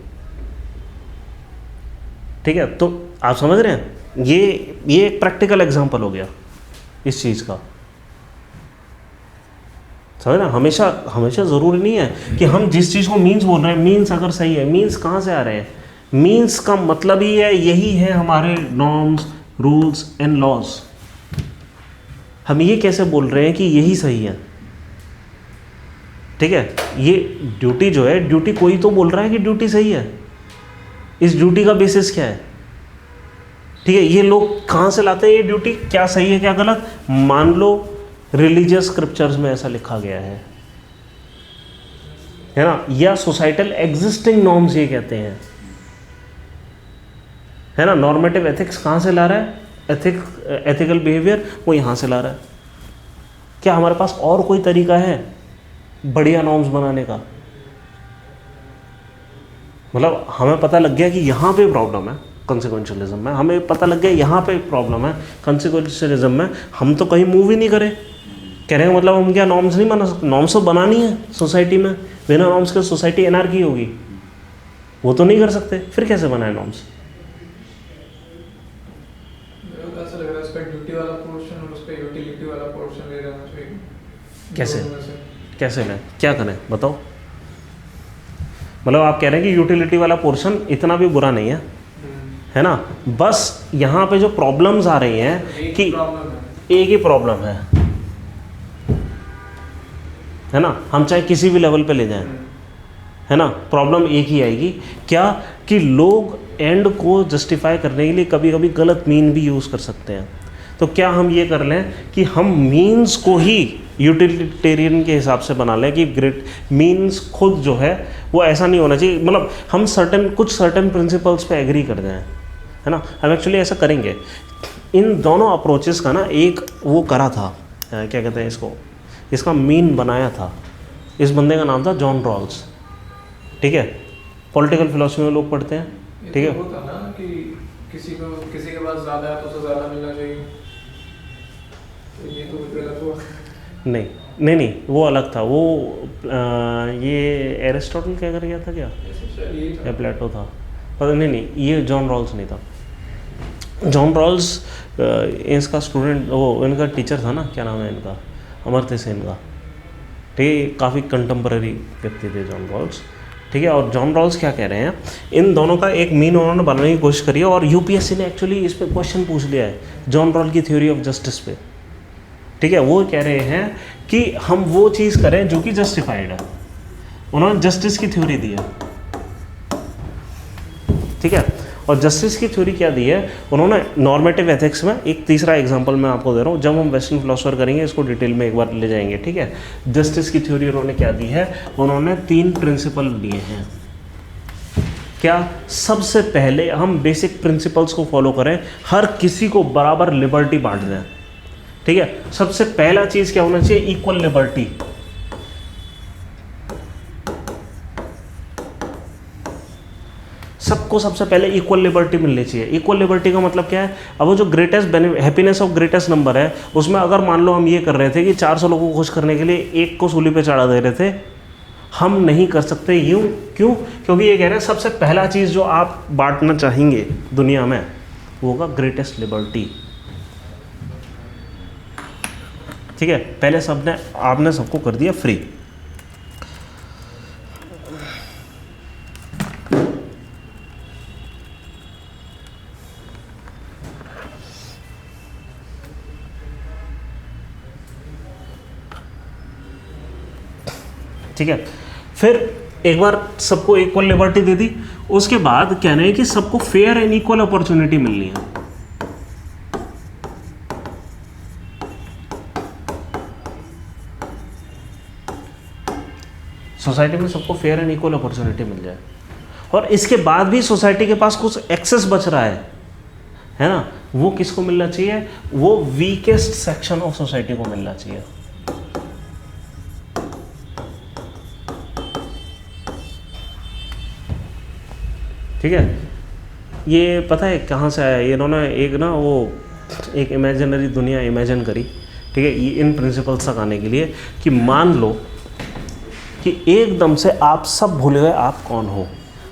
ठीक है, तो आप समझ रहे हैं, ये एक प्रैक्टिकल एग्जांपल हो गया इस चीज़ का। समझ रहे हैं? हमेशा ज़रूरी नहीं है कि हम जिस चीज़ को मीन्स बोल रहे हैं, मीन्स अगर सही है, मीन्स कहाँ से आ रहे हैं? मीन्स का मतलब ही है, यही है हमारे नॉर्म्स, रूल्स एंड लॉज। हम ये कैसे बोल रहे हैं कि यही सही है? ठीक है, ये ड्यूटी जो है, ड्यूटी कोई तो बोल रहा है कि ड्यूटी सही है, इस ड्यूटी का बेसिस क्या है? ठीक है, ये लोग कहाँ से लाते हैं ये ड्यूटी, क्या सही है क्या गलत? मान लो रिलीजियस स्क्रिप्चर्स में ऐसा लिखा गया है ना, या सोसाइटल एग्जिस्टिंग नॉर्म्स ये कहते हैं, है ना? नॉर्मेटिव एथिक्स कहाँ से ला रहा है? एथिकल बिहेवियर वो यहाँ से ला रहा है। क्या हमारे पास और कोई तरीका है बढ़िया नॉर्म्स बनाने का? मतलब हमें पता लग गया कि यहाँ पे प्रॉब्लम है कंसिक्वेंशियलिज्म में, हमें पता लग गया यहाँ पे प्रॉब्लम है कंसिक्वेंशियलिज्म में, हम तो कहीं मूव ही नहीं करें। कहने का मतलब हम क्या नॉर्म्स नहीं बना सकते? नॉर्म्स तो बनानी है सोसाइटी में, बिना नॉर्म्स के सोसाइटी एनार्की होगी, वो तो नहीं कर सकते, फिर कैसे बनाए नॉर्म्स? ऐसा लग रहा है इसका ड्यूटी वाला पोर्शन और उसका यूटिलिटी वाला पोर्शन ले जाना चाहिए। कैसे लें, क्या करें बताओ? मतलब आप कह रहे हैं कि यूटिलिटी वाला पोर्शन इतना भी बुरा नहीं है ना? बस यहाँ पे जो प्रॉब्लम्स आ रही हैं कि एक ही प्रॉब्लम है ना, हम चाहे किसी भी लेवल पे ले जाएं, है ना, प्रॉब्लम एक ही आएगी, क्या कि लोग एंड को जस्टिफाई करने के लिए कभी कभी गलत मीन भी यूज़ कर सकते हैं। तो क्या हम ये कर लें कि हम मीन्स को ही यूटिलिटेरियन के हिसाब से बना लें कि ग्रेट मीन्स खुद जो है वो ऐसा नहीं होना चाहिए, मतलब हम कुछ सर्टेन प्रिंसिपल्स पे एग्री कर जाएं, है ना? हम एक्चुअली ऐसा करेंगे। इन दोनों अप्रोचेस का ना एक वो करा था, क्या कहते हैं इसको, इसका मीन बनाया था, इस बंदे का नाम था जॉन रॉल्स। ठीक है, पॉलिटिकल फिलोसफी में लोग पढ़ते हैं। ठीक है, होता ना कि किसी के पास ज़्यादा है तो उसे ज़्यादा मिलना चाहिए, तो ये तो गलत हुआ। नहीं वो अलग था, वो ये एरिस्टोटल क्या कर गया था क्या, या प्लेटो था, पता नहीं, ये जॉन रॉल्स नहीं था। जॉन रॉल्स इसका स्टूडेंट, वो इनका टीचर था ना, क्या नाम है इनका, अमर्त्य सेन का। ठीक है, काफ़ी कंटेम्पररी व्यक्ति थे जॉन रॉल्स। ठीक है, और जॉन रॉल्स क्या कह रहे हैं, इन दोनों का एक मीन उन्होंने बनाने की कोशिश करी है, और यूपीएससी ने एक्चुअली इस पर क्वेश्चन पूछ लिया है जॉन रॉल की थ्योरी ऑफ जस्टिस पे। ठीक है, वो कह रहे हैं कि हम वो चीज़ करें जो कि जस्टिफाइड है। उन्होंने जस्टिस की थ्योरी दी है, ठीक है। और जस्टिस की थ्योरी क्या दी है उन्होंने नॉर्मेटिव एथिक्स में, एक तीसरा एग्जांपल मैं आपको दे रहा हूँ, जब हम वेस्टर्न फिलोसोफर करेंगे इसको डिटेल में एक बार ले जाएंगे, ठीक है। जस्टिस की थ्योरी उन्होंने क्या दी है, उन्होंने 3 प्रिंसिपल दिए हैं। क्या, सबसे पहले हम बेसिक प्रिंसिपल्स को फॉलो करें, हर किसी को बराबर लिबर्टी बांट दें, ठीक है। सबसे पहला चीज क्या होना चाहिए, इक्वल लिबर्टी। सबको सबसे पहले इक्वल लिबर्टी मिलनी चाहिए। इक्वल लिबर्टी का मतलब क्या है, अब वो जो greatest happiness of greatest number है, उसमें अगर मान लो हम ये कर रहे थे कि 400 लोगों को खुश करने के लिए एक को सूली पे चढ़ा दे रहे थे, हम नहीं कर सकते। यूं क्यों, क्योंकि ये कह रहे हैं सबसे पहला चीज़ जो आप बांटना चाहेंगे दुनिया में वो होगा ग्रेटेस्ट लिबर्टी, ठीक है। पहले आपने सबको कर दिया फ्री। ठीक है, फिर एक बार सबको इक्वल लिबर्टी दे दी, उसके बाद कहना है कि सबको फेयर एंड इक्वल अपॉर्चुनिटी मिलनी है। सोसाइटी में सबको फेयर एंड इक्वल अपॉर्चुनिटी मिल जाए, और इसके बाद भी सोसाइटी के पास कुछ एक्सेस बच रहा है ना, वो किसको मिलना चाहिए, वो वीकेस्ट सेक्शन ऑफ सोसाइटी को मिलना चाहिए। ठीक है, ये पता है कहाँ से आया, ये इन्होंने एक ना वो एक इमेजिनरी दुनिया इमेजिन करी, ठीक है, ये इन प्रिंसिपल्स तक आने के लिए कि मान लो कि एकदम से आप सब भूल गए आप कौन हो,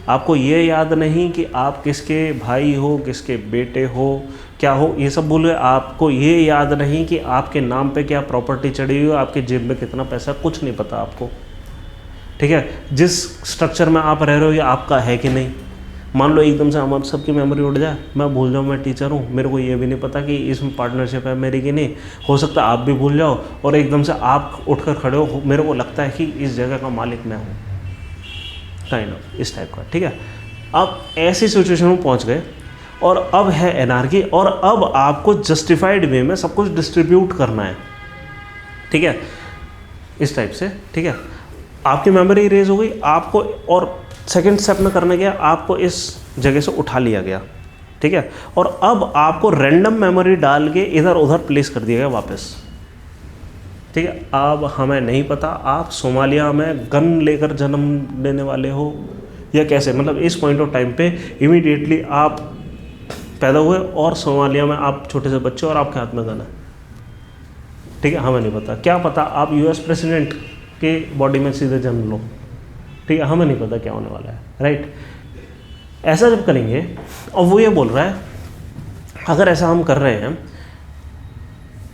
आपको ये याद नहीं कि आप किसके भाई हो, किसके बेटे हो, क्या हो, ये सब भूल गए। आपको ये याद नहीं कि आपके नाम पे क्या प्रॉपर्टी चढ़ी हुई है, आपके जेब में कितना पैसा, कुछ नहीं पता आपको, ठीक है। जिस स्ट्रक्चर में आप रह रहे हो ये आपका है कि नहीं। मान लो एकदम से हम सबकी मेमोरी उड़ जाए, मैं भूल जाऊँ मैं टीचर हूँ, मेरे को ये भी नहीं पता कि इसमें पार्टनरशिप है मेरी कि नहीं, हो सकता है आप भी भूल जाओ और एकदम से आप उठकर खड़े हो, मेरे को लगता है कि इस जगह का मालिक मैं हूँ, काइंड ऑफ इस टाइप का, ठीक है। अब ऐसी सिचुएशन में पहुँच गए और अब है एनार्की, और अब आपको जस्टिफाइड वे में सब कुछ डिस्ट्रीब्यूट करना है, ठीक है, इस टाइप से, ठीक है। आपकी मेमोरी इरेज हो गई आपको, और सेकेंड स्टेप में करने गया आपको इस जगह से उठा लिया गया, ठीक है, और अब आपको रैंडम मेमोरी डाल के इधर उधर प्लेस कर दिया गया वापस, ठीक है। अब हमें नहीं पता आप सोमालिया में गन लेकर जन्म लेने वाले हो या कैसे, मतलब इस पॉइंट ऑफ टाइम पे इमीडिएटली आप पैदा हुए और सोमालिया में आप छोटे से बच्चे और आपके हाथ में गन है, ठीक है, हमें नहीं पता। क्या पता आप यूएस प्रेसिडेंट के बॉडी में सीधे जन्म लो, ठीक है, हमें नहीं पता क्या होने वाला है, राइट। ऐसा जब करेंगे और वो ये बोल रहा है अगर ऐसा हम कर रहे हैं,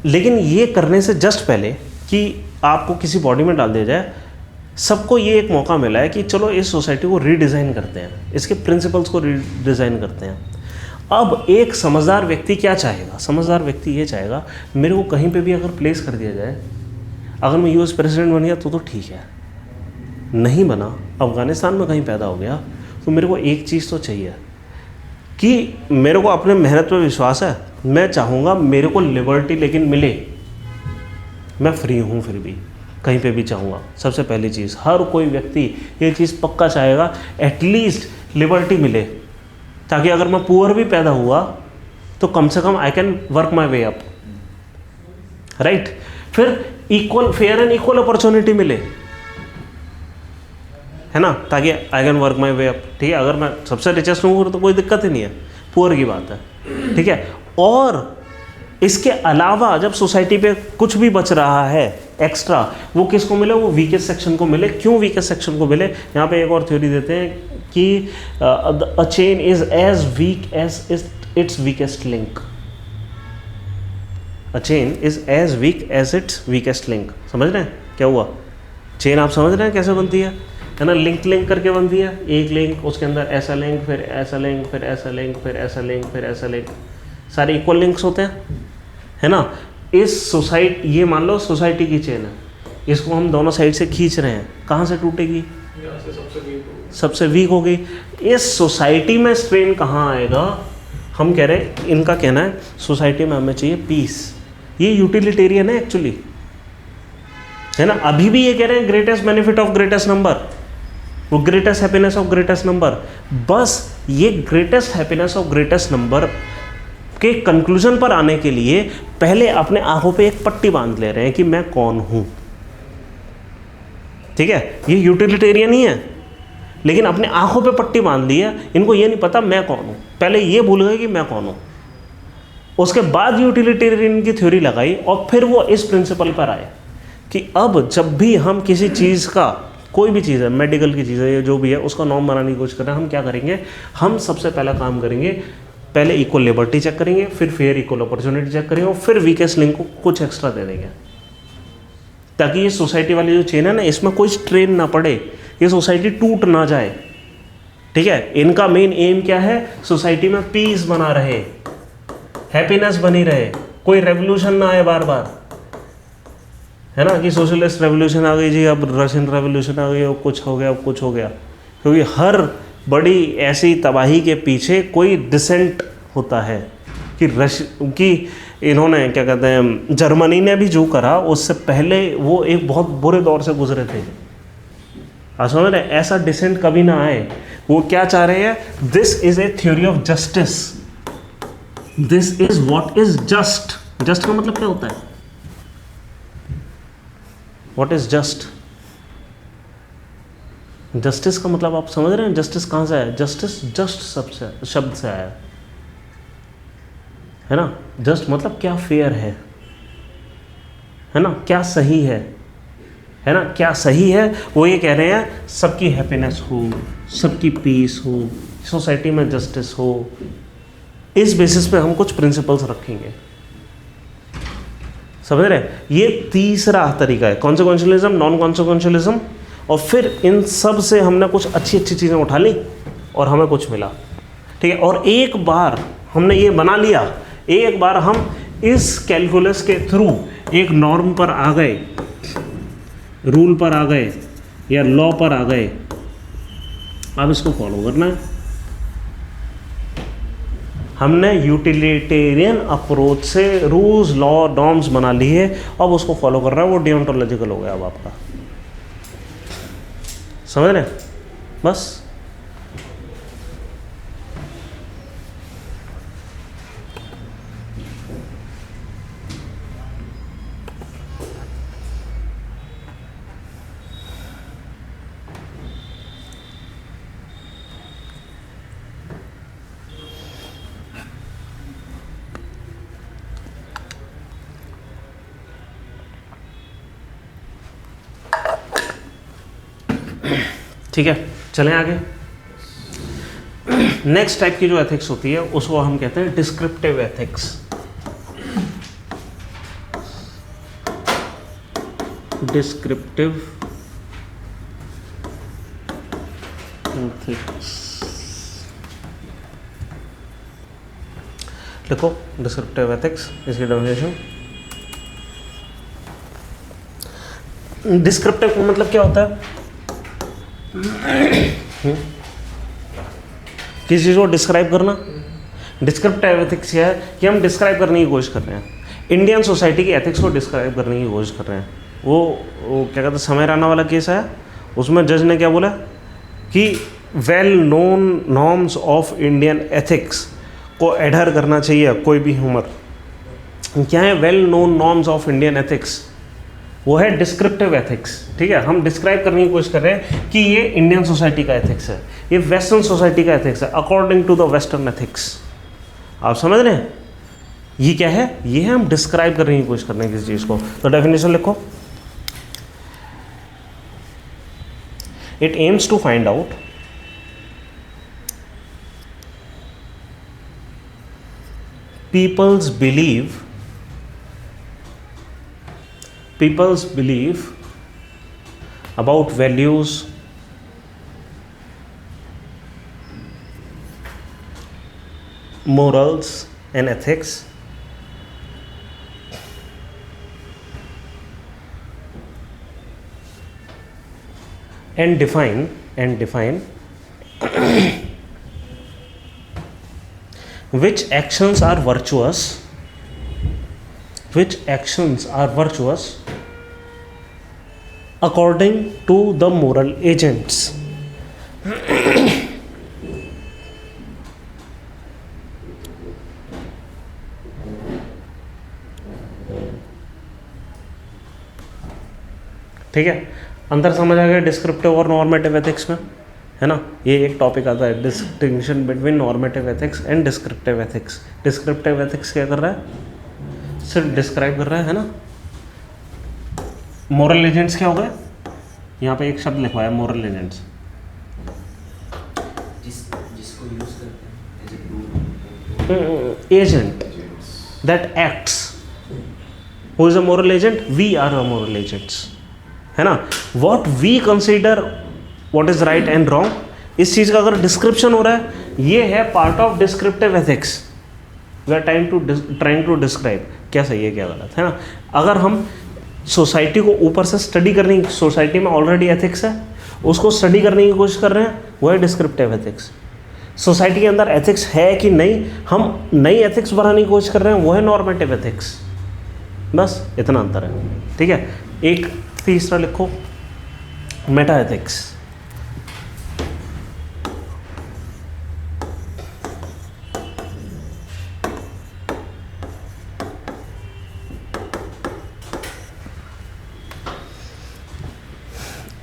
लेकिन ये करने से जस्ट पहले कि आपको किसी बॉडी में डाल दिया जाए, सबको ये एक मौका मिला है कि चलो इस सोसाइटी को रीडिज़ाइन करते हैं, इसके प्रिंसिपल्स को रीडिज़ाइन करते हैं। अब एक समझदार व्यक्ति क्या चाहेगा, समझदार व्यक्ति ये चाहेगा मेरे को कहीं पे भी अगर प्लेस कर दिया जाए, अगर मैं यूएस प्रेसिडेंट बन गया तो ठीक है, नहीं बना, अफ़गानिस्तान में कहीं पैदा हो गया, तो मेरे को एक चीज़ तो चाहिए कि मेरे को अपने मेहनत पे विश्वास है, मैं चाहूँगा मेरे को लिबर्टी लेकिन मिले, मैं फ्री हूँ फिर भी कहीं पे भी चाहूँगा। सबसे पहली चीज़ हर कोई व्यक्ति ये चीज़ पक्का चाहेगा एटलीस्ट लिबर्टी मिले, ताकि अगर मैं पुअर भी पैदा हुआ तो कम से कम I can work my way up, right. फिर equal fair and equal opportunity मिले, है ना, ताकि I can work my way up, ठीक है। अगर मैं सबसे रिचेस्ट हूँ तो कोई दिक्कत ही नहीं है, पुअर की बात है, ठीक है। और इसके अलावा जब सोसाइटी पे कुछ भी बच रहा है एक्स्ट्रा, वो किसको मिले, वो वीकेस्ट सेक्शन को मिले। क्यों वीकेस्ट सेक्शन को मिले, यहाँ पे एक और थ्योरी देते हैं कि a chain is as weak as its weakest link, a chain is as weak as its weakest link. समझ रहे हैं क्या हुआ, चेन आप समझ रहे हैं कैसे बनती है ना, लिंक करके बनती है, एक लिंक उसके अंदर ऐसा लिंक, फिर ऐसा लिंक, फिर ऐसा लिंक, फिर ऐसा लिंक, फिर ऐसा लिंक, सारे इक्वल लिंक्स होते हैं, है ना। इस सोसाइटी, ये मान लो सोसाइटी की चेन है, इसको हम दोनों साइड से खींच रहे हैं, कहाँ से टूटेगी, यहाँ से सबसे वीक हो सबसे वीक हो गई। इस सोसाइटी में स्ट्रेन कहाँ आएगा? हम कह रहे हैं, इनका कहना है सोसाइटी में हमें चाहिए पीस। ये यूटिलिटेरियन है एक्चुअली, है ना। अभी भी ये कह रहे हैं greatest benefit of greatest number, वो greatest happiness of greatest number. बस ये greatest happiness of greatest number के कंक्लूजन पर आने के लिए पहले अपने आंखों पे एक पट्टी बांध ले रहे हैं कि मैं कौन हूं। ठीक है, ये यूटिलिटेरियन ही है, लेकिन अपने आंखों पे पट्टी बांध ली है। इनको ये नहीं पता मैं कौन हूं, पहले ये भूल गए कि मैं कौन हूं। उसके बाद यूटिलिटेरियन की थ्योरी लगाई और फिर वो इस प्रिंसिपल पर आए कि अब जब भी हम किसी चीज़ का, कोई भी चीज़ है, मेडिकल की चीज़ है या जो भी है, उसका नॉर्म बनाने की कोशिश कर रहे हैं, हम क्या करेंगे? हम सबसे पहला काम करेंगे, पहले इक्वल लिबर्टी चेक करेंगे, फिर फेयर इक्वल अपॉर्चुनिटी चेक करेंगे और फिर वीकेस्ट लिंक को कुछ एक्स्ट्रा दे देंगे, ताकि ये सोसाइटी वाली जो चेन है ना, इसमें कोई स्ट्रेन ना पड़े, ये सोसाइटी टूट ना जाए। ठीक है, इनका मेन एम क्या है? सोसाइटी में पीस बना रहे, हैप्पीनेस बनी रहे, कोई रेवोल्यूशन ना आए बार बार, है ना, कि सोशलिस्ट रेवोल्यूशन आ गई जी, अब रशियन रेवोल्यूशन आ गई, अब कुछ हो गया, अब कुछ हो गया। क्योंकि हर बड़ी ऐसी तबाही के पीछे कोई डिसेंट होता है कि इन्होंने क्या कहते हैं, जर्मनी ने भी जो करा उससे पहले वो एक बहुत बुरे दौर से गुजरे थे। आप समझ रहे हैं? ऐसा डिसेंट कभी ना आए। वो क्या चाह रहे हैं? This is a theory of justice, this is what is just. Just का मतलब क्या होता है? What is just? जस्टिस का मतलब आप समझ रहे हैं? जस्टिस कहाँ से आया? जस्टिस जस्ट शब्द से आया है ना। जस्ट मतलब क्या फेयर है ना, क्या सही है ना, क्या सही है। वो ये कह रहे हैं सबकी हैप्पीनेस हो, सबकी पीस हो, सोसाइटी में जस्टिस हो। इस बेसिस पे हम कुछ प्रिंसिपल्स रखेंगे, समझ रहे हैं? ये तीसरा तरीका है, कॉन्सिक्वेंशियलिज्म, नॉन कॉन्सिक्वेंशियलिज्म। और फिर इन सब से हमने कुछ अच्छी अच्छी चीज़ें उठा ली और हमें कुछ मिला। ठीक है, और एक बार हमने ये बना लिया, एक बार हम इस कैलकुलस के थ्रू एक नॉर्म पर आ गए, रूल पर आ गए या लॉ पर आ गए, अब इसको फॉलो करना है। हमने यूटिलिटेरियन अप्रोच से रूल्स, लॉ, नॉर्म्स बना लिए, अब उसको फॉलो कर रहा है, वो डियोंटोलॉजिकल हो गया अब आपका। समझ रहे हैं? बस ठीक है, चलें आगे। नेक्स्ट टाइप की जो एथिक्स होती है उसको हम कहते हैं डिस्क्रिप्टिव एथिक्स। डिस्क्रिप्टिव एथिक्स लिखो, डिस्क्रिप्टिव एथिक्स, इसकी डेफिनेशन। डिस्क्रिप्टिव का मतलब क्या होता है? किसी चीज़ को डिस्क्राइब करना। डिस्क्रिप्टिव एथिक्स क्या है? कि हम डिस्क्राइब करने की कोशिश कर रहे हैं, इंडियन सोसाइटी की एथिक्स को डिस्क्राइब करने की कोशिश कर रहे हैं। वो क्या कहते हैं, समय राणा वाला केस है, उसमें जज ने क्या बोला कि well known norms of Indian ethics को एडहर करना चाहिए कोई भी ह्यूमर। क्या है well known norms of Indian ethics? वो है डिस्क्रिप्टिव एथिक्स। ठीक है, हम डिस्क्राइब करने की कोशिश कर रहे हैं कि ये इंडियन सोसाइटी का एथिक्स है, ये वेस्टर्न सोसाइटी का एथिक्स है, according to the western ethics. आप समझ रहे हैं? ये क्या है? ये है हम डिस्क्राइब करने की कोशिश कर रहे हैं किसी चीज़ को। तो डेफिनेशन लिखो, it aims to find out people's belief about values, morals and ethics and define which actions are virtuous according to the moral agents. ठीक है, अंदर समझ आ गया डिस्क्रिप्टिव और नॉर्मेटिव एथिक्स में, है ना। ये एक टॉपिक आता है, distinction between normative ethics and descriptive ethics. Descriptive ethics क्या कर रहा है, सिर्फ डिस्क्राइब कर रहा है ना। मोरल एजेंट्स क्या हो गए, यहाँ पे एक शब्द लिखवाया मोरल एजेंट्स, जिसको यूज करते हैं as a tool, agent that acts. Who is a moral agent, we are a moral agents, है ना। What we consider what is right and wrong, इस चीज़ का अगर डिस्क्रिप्शन हो रहा है, ये है part of descriptive ethics. We are trying to describe क्या सही है क्या गलत, है ना। अगर हम सोसाइटी को ऊपर से स्टडी करने की, सोसाइटी में ऑलरेडी एथिक्स है, उसको स्टडी करने की कोशिश कर रहे हैं, वो है डिस्क्रिप्टिव एथिक्स। सोसाइटी के अंदर एथिक्स है कि नहीं, हम नई एथिक्स बनाने की कोशिश कर रहे हैं, वो है नॉर्मेटिव एथिक्स। बस इतना अंतर है, ठीक है। एक तीसरा लिखो, Meta ethics.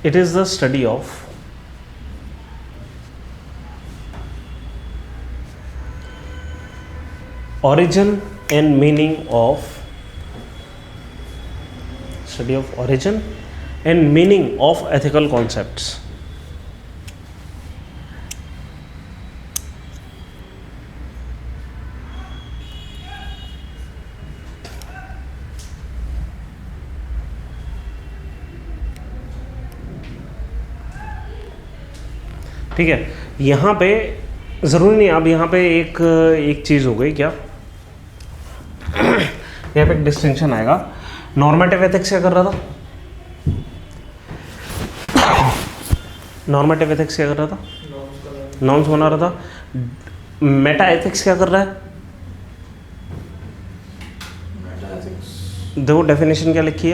It is the study of origin and meaning of ethical concepts. ठीक है, यहाँ पे ज़रूरी नहीं, अब यहाँ पे एक चीज़ हो गई क्या, यहाँ पे एक डिस्टिंक्शन आएगा। नॉर्मेटिव एथिक्स क्या कर रहा था, नॉर्मेटिव एथिक्स क्या कर रहा था, नॉर्म्स बना रहा था। मेटा एथिक्स क्या कर रहा है, देखो डेफिनेशन क्या लिखी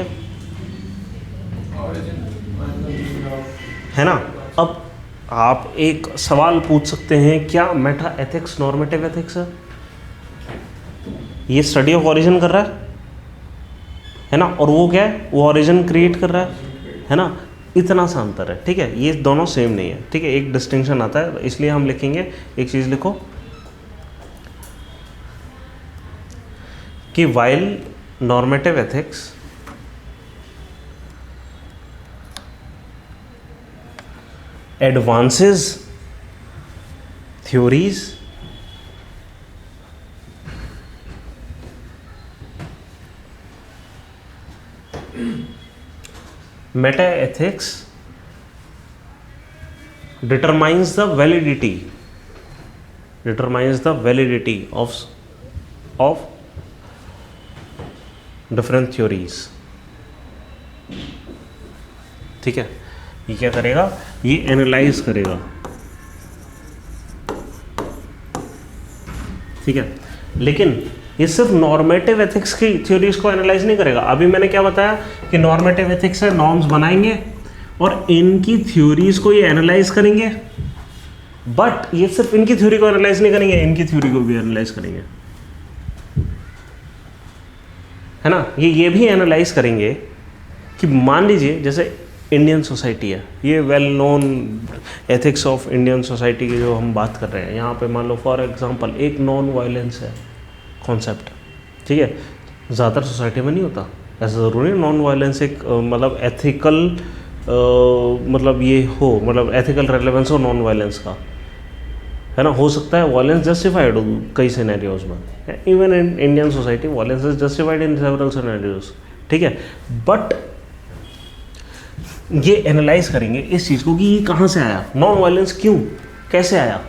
है ना। अब आप एक सवाल पूछ सकते हैं, क्या मेटा एथिक्स नॉर्मेटिव एथिक्स है? ये स्टडी ऑफ ओरिजिन कर रहा है ना, और वो क्या है, वो ओरिजिन क्रिएट कर रहा है ना। इतना सा अंतर है, ठीक है। ये दोनों सेम नहीं है, ठीक है, एक डिस्टिंक्शन आता है, इसलिए हम लिखेंगे, एक चीज़ लिखो कि while normative ethics advances theories meta ethics determines the validity of different theories। ठीक है, ये क्या करेगा, ये एनालाइज करेगा, ठीक है। लेकिन ये सिर्फ नॉर्मेटिव एथिक्स की थ्योरीज को एनालाइज नहीं करेगा। अभी मैंने क्या बताया कि नॉर्मेटिव एथिक्स है, नॉर्म्स बनाएंगे और इनकी थ्योरीज को ये एनालाइज करेंगे, बट ये सिर्फ इनकी थ्योरी को एनालाइज नहीं करेंगे, इनकी थ्योरी को भी एनालाइज करेंगे, है ना। ये भी एनालाइज करेंगे कि मान लीजिए जैसे इंडियन सोसाइटी है, ये well known ethics of Indian society की जो हम बात कर रहे हैं, यहाँ पे मान लो फॉर एग्जांपल एक नॉन वायलेंस है कॉन्सेप्ट, ठीक है। ज़्यादातर सोसाइटी में नहीं होता, ऐसा ज़रूरी नहीं नॉन वायलेंस एक मतलब एथिकल मतलब ये हो, मतलब एथिकल रेलेवेंस हो नॉन वायलेंस का, है ना। हो सकता है वायलेंस जस्टिफाइड हो कई सिनेरियोज में, even in Indian society violence is justified in several scenarios, ठीक है। बट ये एनालाइज करेंगे इस चीज़ को कि ये कहाँ से आया, नॉन वायलेंस क्यों, कैसे आया,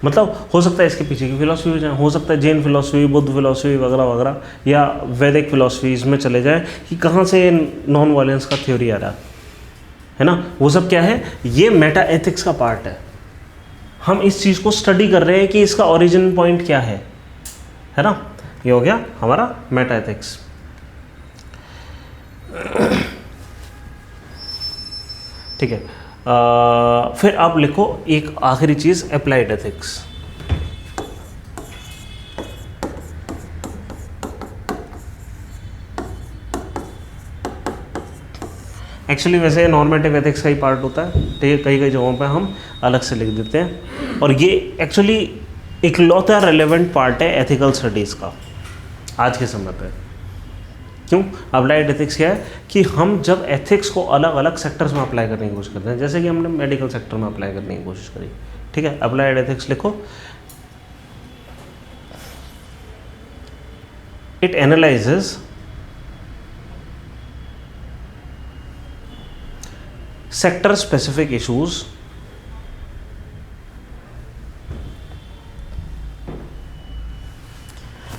मतलब हो सकता है इसके पीछे की फिलॉसफी हो जाए, हो सकता है जैन फिलॉसफी, बुद्ध फिलॉसफी वगैरह वगैरह, या वैदिक फिलॉसफीज में चले जाए कि कहाँ से नॉन वायलेंस का थ्योरी आ रहा है ना, वो सब क्या है, ये मेटा एथिक्स का पार्ट है। हम इस चीज़ को स्टडी कर रहे हैं कि इसका ओरिजिन पॉइंट क्या है ना। ये हो गया हमारा मेटा एथिक्स। ठीक है, फिर आप लिखो एक आखिरी चीज़, अप्लाइड एथिक्स। एक्चुअली वैसे नॉर्मेटिव एथिक्स का ही पार्ट होता है, ठीक है, कई कई जगहों पे हम अलग से लिख देते हैं, और ये एक्चुअली इकलौता रेलेवेंट पार्ट है एथिकल स्टडीज़ का आज के समय पे। क्यों? अप्लाइड एथिक्स क्या है कि हम जब एथिक्स को अलग अलग सेक्टर्स में अप्लाई करने की कोशिश करते हैं, जैसे कि हमने मेडिकल सेक्टर में अप्लाई करने की कोशिश करी, ठीक है, अप्लाइड एथिक्स लिखो। It analyses sector specific issues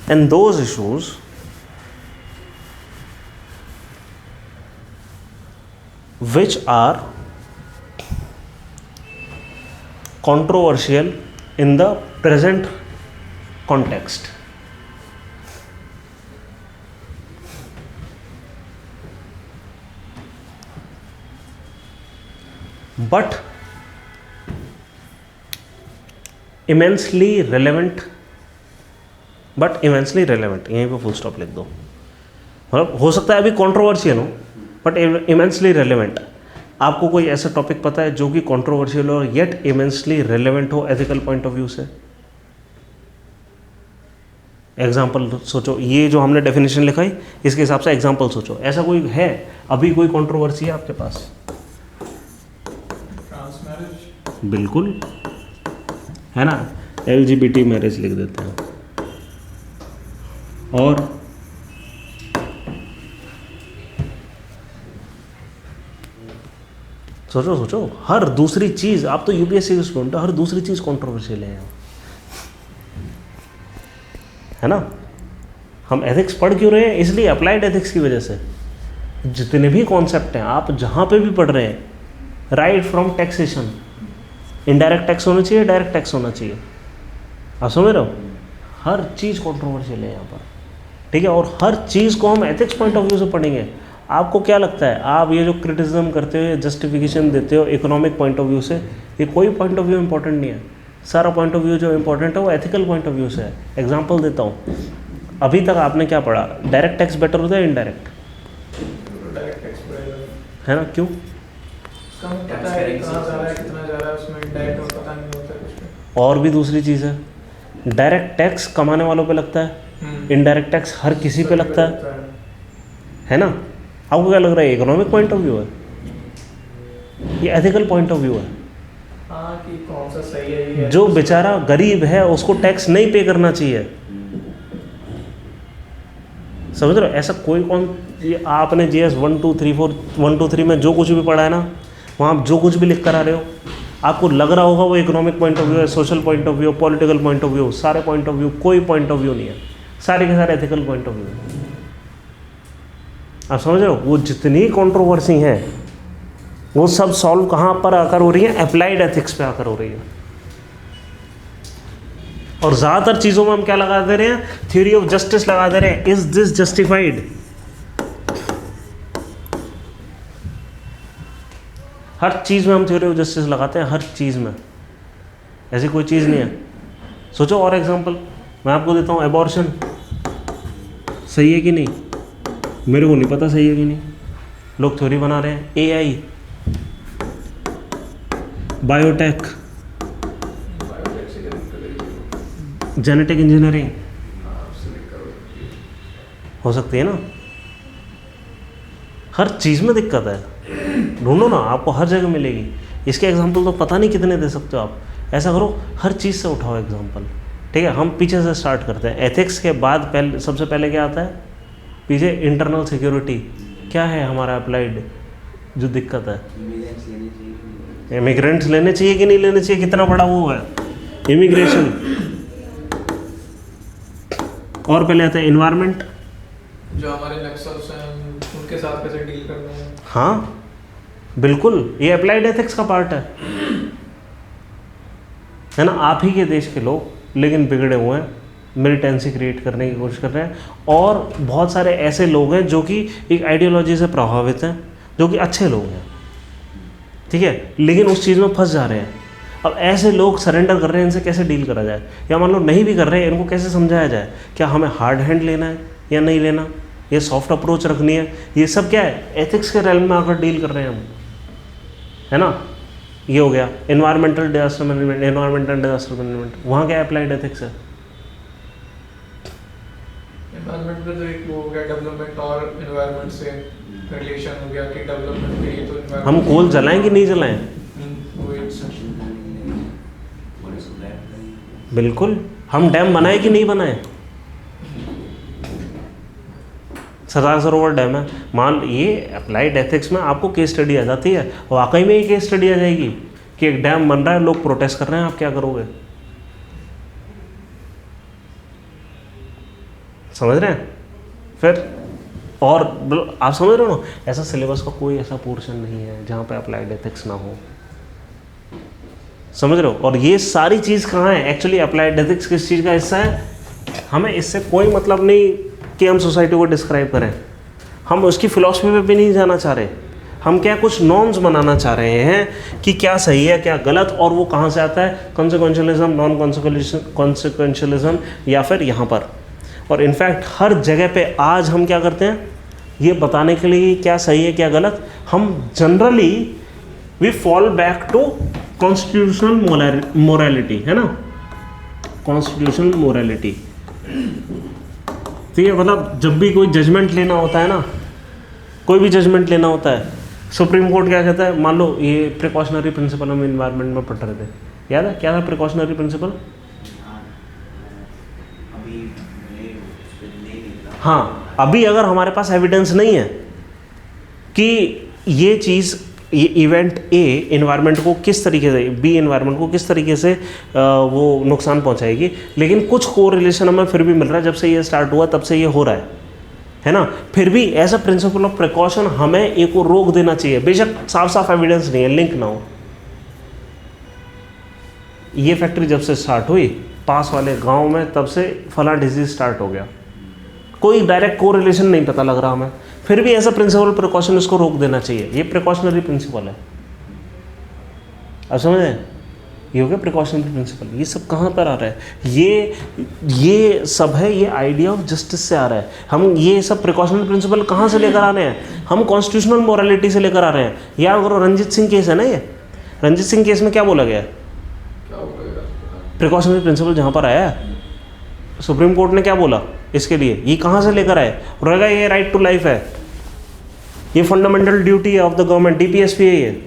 and those issues which are controversial in the present context. But immensely relevant, यहीं पे फुल स्टॉप लिख दो। मतलब हो सकता है अभी कंट्रोवर्शियल हो, बट इमेंसली रेलेवेंट। आपको कोई ऐसा टॉपिक पता है जो कि कंट्रोवर्शियल हो येट इमेंसली रेलेवेंट हो एथिकल पॉइंट ऑफ व्यू से? एग्जाम्पल सोचो, ये जो हमने डेफिनेशन लिखाई इसके हिसाब से एग्जाम्पल सोचो, ऐसा कोई है अभी कोई कंट्रोवर्सी है आपके पास? बिल्कुल है ना, LGBT मैरिज लिख देते हैं। और सोचो सोचो, हर दूसरी चीज, आप तो यूपीएससी के स्टूडेंट हो, हर दूसरी चीज कंट्रोवर्शियल है ना। हम एथिक्स पढ़ क्यों रहे हैं? इसलिए अप्लाइड एथिक्स की वजह से। जितने भी कॉन्सेप्ट हैं आप जहां पे भी पढ़ रहे हैं, right from taxation, indirect tax होना चाहिए, डायरेक्ट टैक्स होना चाहिए, आप समझ रहे हो, हर चीज़ कंट्रोवर्शियल है यहाँ पर, ठीक है। और हर चीज़ को हम एथिक्स पॉइंट ऑफ व्यू से पढ़ेंगे। आपको क्या लगता है, आप ये जो क्रिटिसिज्म करते हो, जस्टिफिकेशन देते हो इकोनॉमिक पॉइंट ऑफ व्यू से, ये कोई पॉइंट ऑफ व्यू इंपॉर्टेंट नहीं है। सारा पॉइंट ऑफ व्यू जो इंपॉर्टेंट है वो एथिकल पॉइंट ऑफ व्यू से है। एग्जाम्पल देता हूँ, अभी तक आपने क्या पढ़ा, डायरेक्ट टैक्स बेटर होता है इनडायरेक्ट? है ना, क्यों? और भी दूसरी चीज़ है, डायरेक्ट टैक्स कमाने वालों पे लगता है, इनडायरेक्ट टैक्स हर किसी पे लगता है ना। आपको क्या लग रहा है, इकोनॉमिक पॉइंट ऑफ व्यू है, ये एथिकल पॉइंट ऑफ व्यू है? कि कौन सा सही है? जो बेचारा गरीब है उसको टैक्स नहीं पे करना चाहिए, समझ रहे हो। ऐसा कोई ये आपने GS 1 2 3 4 1 2 3 में जो कुछ भी पढ़ा है ना, वहाँ आप जो कुछ भी लिख कर आ रहे हो, आपको लग रहा होगा वो इकोनॉमिक पॉइंट ऑफ व्यू है, social point of view, political point of view, सारे पॉइंट ऑफ व्यू, कोई पॉइंट ऑफ व्यू नहीं है, सारे के सारे एथिकल पॉइंट ऑफ व्यू। आप समझ रहे हो, वो जितनी कंट्रोवर्सी है वो सब सॉल्व कहाँ पर आकर हो रही है, अप्लाइड एथिक्स पे आकर हो रही है। और ज़्यादातर चीज़ों में हम क्या लगा दे रहे हैं, थ्योरी ऑफ जस्टिस लगा दे रहे हैं, इज दिस जस्टिफाइड। हर चीज़ में हम थ्योरी ऑफ जस्टिस लगाते हैं, हर चीज़ में, ऐसी कोई चीज़ नहीं है। सोचो और एग्जांपल मैं आपको देता हूँ, एबॉर्शन सही है कि नहीं, मेरे को नहीं पता सही है कि नहीं, लोग थ्योरी बना रहे हैं। AI, बायोटेक, जेनेटिक इंजीनियरिंग हो सकती है ना, हर चीज़ में दिक्कत है। ढूंढो ना, आपको हर जगह मिलेगी। इसके एग्जांपल तो पता नहीं कितने दे सकते हो आप। ऐसा करो, हर चीज़ से उठाओ एग्जांपल, ठीक है। हम पीछे से स्टार्ट करते हैं। एथिक्स के बाद सबसे पहले क्या आता है पीछे, इंटरनल सिक्योरिटी। क्या है हमारा अप्लाइड जो दिक्कत है, इमिग्रेंट्स लेने चाहिए कि नहीं लेने चाहिए, कितना बड़ा वो है इमिग्रेशन। और पहले आता है इन्वायरमेंट, जो हमारे नक्सल्स हैं उनके साथ कैसे डील करना है। हाँ, बिल्कुल, ये अप्लाइड एथिक्स का पार्ट है ना। आप ही के देश के लोग लेकिन बिगड़े हुए हैं, मिलिटेंसी क्रिएट करने की कोशिश कर रहे हैं, और बहुत सारे ऐसे लोग हैं जो कि एक आइडियोलॉजी से प्रभावित हैं, जो कि अच्छे लोग हैं, ठीक है, लेकिन उस चीज़ में फंस जा रहे हैं। अब ऐसे लोग सरेंडर कर रहे हैं, इनसे कैसे डील करा जाए, या मान लो नहीं भी कर रहे हैं, इनको कैसे समझाया जाए, क्या हमें हार्ड हैंड लेना है या नहीं लेना, ये सॉफ्ट अप्रोच रखनी है, ये सब क्या है, एथिक्स के रेलम में आकर डील कर रहे हैं हम, है ना। ये हो गया एनवायरमेंटल डिजास्टर मैनेजमेंट, वहाँ क्या अप्लाइड एथिक्स है। एनवायरमेंट में तो एक वो हो गया डेवलपमेंट और एनवायरमेंट से रिलेशन हो गया कि डेवलपमेंट के लिए तो environment- हम कोल जलाएं कि नहीं जलाएं, वो एक कंस्ट्रक्शन करने के लिए बड़े सुधार करेंगे। बिल्कुल, हम डैम बनाए कि नहीं बनाए। सरदार सरोवर डैम है, मान ये अप्लाइड एथिक्स में आपको केस स्टडी आ जाती है, वाकई में ये केस स्टडी आ जाएगी कि एक डैम बन रहा है, लोग प्रोटेस्ट कर रहे हैं, आप क्या करोगे, समझ रहे हैं। फिर और आप समझ रहे हो ना, ऐसा सिलेबस का कोई ऐसा पोर्शन नहीं है जहाँ पे अप्लाइड एथिक्स ना हो, समझ रहे हो। और ये सारी चीज़ कहाँ है, एक्चुअली अप्लाइड एथिक्स किस चीज़ का हिस्सा है, हमें इससे कोई मतलब नहीं कि हम सोसाइटी को डिस्क्राइब करें, हम उसकी फिलॉसफी पे भी नहीं जाना चाह रहे, हम क्या कुछ नॉर्म्स बनाना चाह रहे हैं कि क्या सही है क्या गलत, और वो कहाँ से आता है, कॉन्सिक्वेंशलिज्म, नॉन कॉन्सिक्वेंशलिज्म, या फिर यहाँ पर। और इनफैक्ट हर जगह पे आज हम क्या करते हैं, ये बताने के लिए क्या सही है क्या गलत, हम generally we fall back to constitutional morality, है ना, कॉन्स्टिट्यूशनल मोरालिटी। ठीक है, मतलब जब भी कोई जजमेंट लेना होता है ना, कोई भी जजमेंट लेना होता है, सुप्रीम कोर्ट क्या कहता है, मान लो ये प्रिकॉशनरी प्रिंसिपल हम इन्वायरमेंट में पढ़ रहे थे, याद है क्या था प्रिकॉशनरी प्रिंसिपल। हाँ, अभी अगर हमारे पास एविडेंस नहीं है कि ये चीज़, ये इवेंट ए इन्वायरमेंट को किस तरीके से, बी इन्वायरमेंट को किस तरीके से वो नुकसान पहुंचाएगी, लेकिन कुछ कोरिलेशन हमें फिर भी मिल रहा है, जब से ये स्टार्ट हुआ तब से ये हो रहा है ना, फिर भी as a principle of precaution हमें ए को रोक देना चाहिए, बेशक साफ साफ एविडेंस नहीं है, लिंक ना हो। ये फैक्ट्री जब से स्टार्ट हुई पास वाले गाँव में, तब से फला डिजीज स्टार्ट हो गया, कोई डायरेक्ट कोरिलेशन नहीं पता लग रहा हमें, फिर भी एज अ प्रिंसिपल प्रिकॉशन इसको रोक देना चाहिए, ये प्रिकॉशनरी प्रिंसिपल है। अब समझे, ये हो गया प्रिकॉशनरी प्रिंसिपल। ये सब कहाँ पर आ रहा है, ये सब है, ये आइडिया ऑफ जस्टिस से आ रहा है। हम ये सब प्रिकॉशनरी प्रिंसिपल कहाँ से लेकर आ रहे हैं, हम कॉन्स्टिट्यूशनल मोरालिटी से लेकर आ रहे हैं। याद करो रंजीत सिंह केस है ना, ये रंजीत सिंह केस में क्या बोला गया, प्रिकॉशनरी प्रिंसिपल जहाँ पर आया है, सुप्रीम कोर्ट ने क्या बोला इसके लिए, ये कहाँ से लेकर आए, रहेगा ये राइट टू लाइफ है, ये फंडामेंटल ड्यूटी है ऑफ द गवर्नमेंट, डीपीएसपी है, ये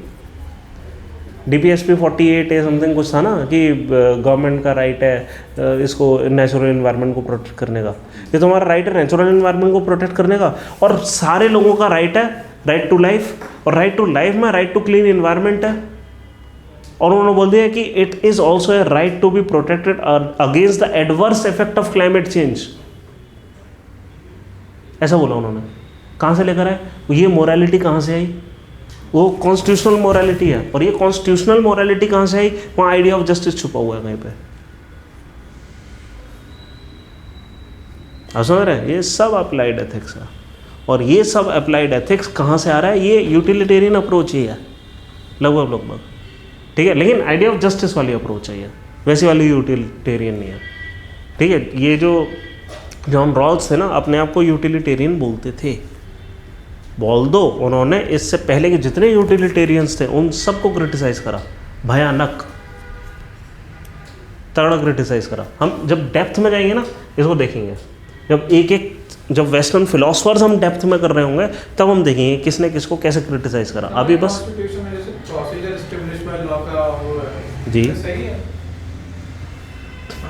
डीपीएसपी 48 है समथिंग कुछ था ना, कि गवर्नमेंट का राइट है इसको नेचुरल एनवायरनमेंट को प्रोटेक्ट करने का, ये तो हमारा राइट है नेचुरल एनवायरनमेंट को प्रोटेक्ट करने का, और सारे लोगों का राइट है, राइट टू लाइफ, और राइट टू लाइफ में राइट टू क्लीन एनवायरनमेंट है। और उन्होंने बोल दिया कि it is also a right to be protected against the adverse effect of climate change, ऐसा बोला उन्होंने। कहाँ से लेकर आए, ये मोरालिटी कहाँ से आई, वो कॉन्स्टिट्यूशनल मोरालिटी है, और ये कॉन्स्टिट्यूशनल मोरालिटी कहाँ से आई, वहाँ आइडिया ऑफ जस्टिस छुपा हुआ है कहीं पे। आप समझ रहे हैं, ये सब अप्लाइड एथिक्स है, और ये सब अप्लाइड एथिक्स कहाँ से आ रहा है, ये यूटिलिटेरियन अप्रोच ही है लगभग, ठीक है, लेकिन आइडिया ऑफ जस्टिस वाली अप्रोच है ये, वैसी वाली यूटिलिटेरियन नहीं है, ठीक है। ये जो जॉन रॉल्स थे ना, अपने आप को यूटिलिटेरियन बोलते थे, बोल दो उन्होंने इससे पहले के जितने यूटिलिटेरियंस थे उन सबको क्रिटिसाइज करा, भयानक तगड़ा क्रिटिसाइज करा। हम जब डेप्थ में जाएंगे ना, इसको देखेंगे, जब वेस्टर्न फिलोसफर्स हम डेप्थ में कर रहे होंगे तब हम देखेंगे किसने किसको कैसे क्रिटिसाइज करा। अभी बस जी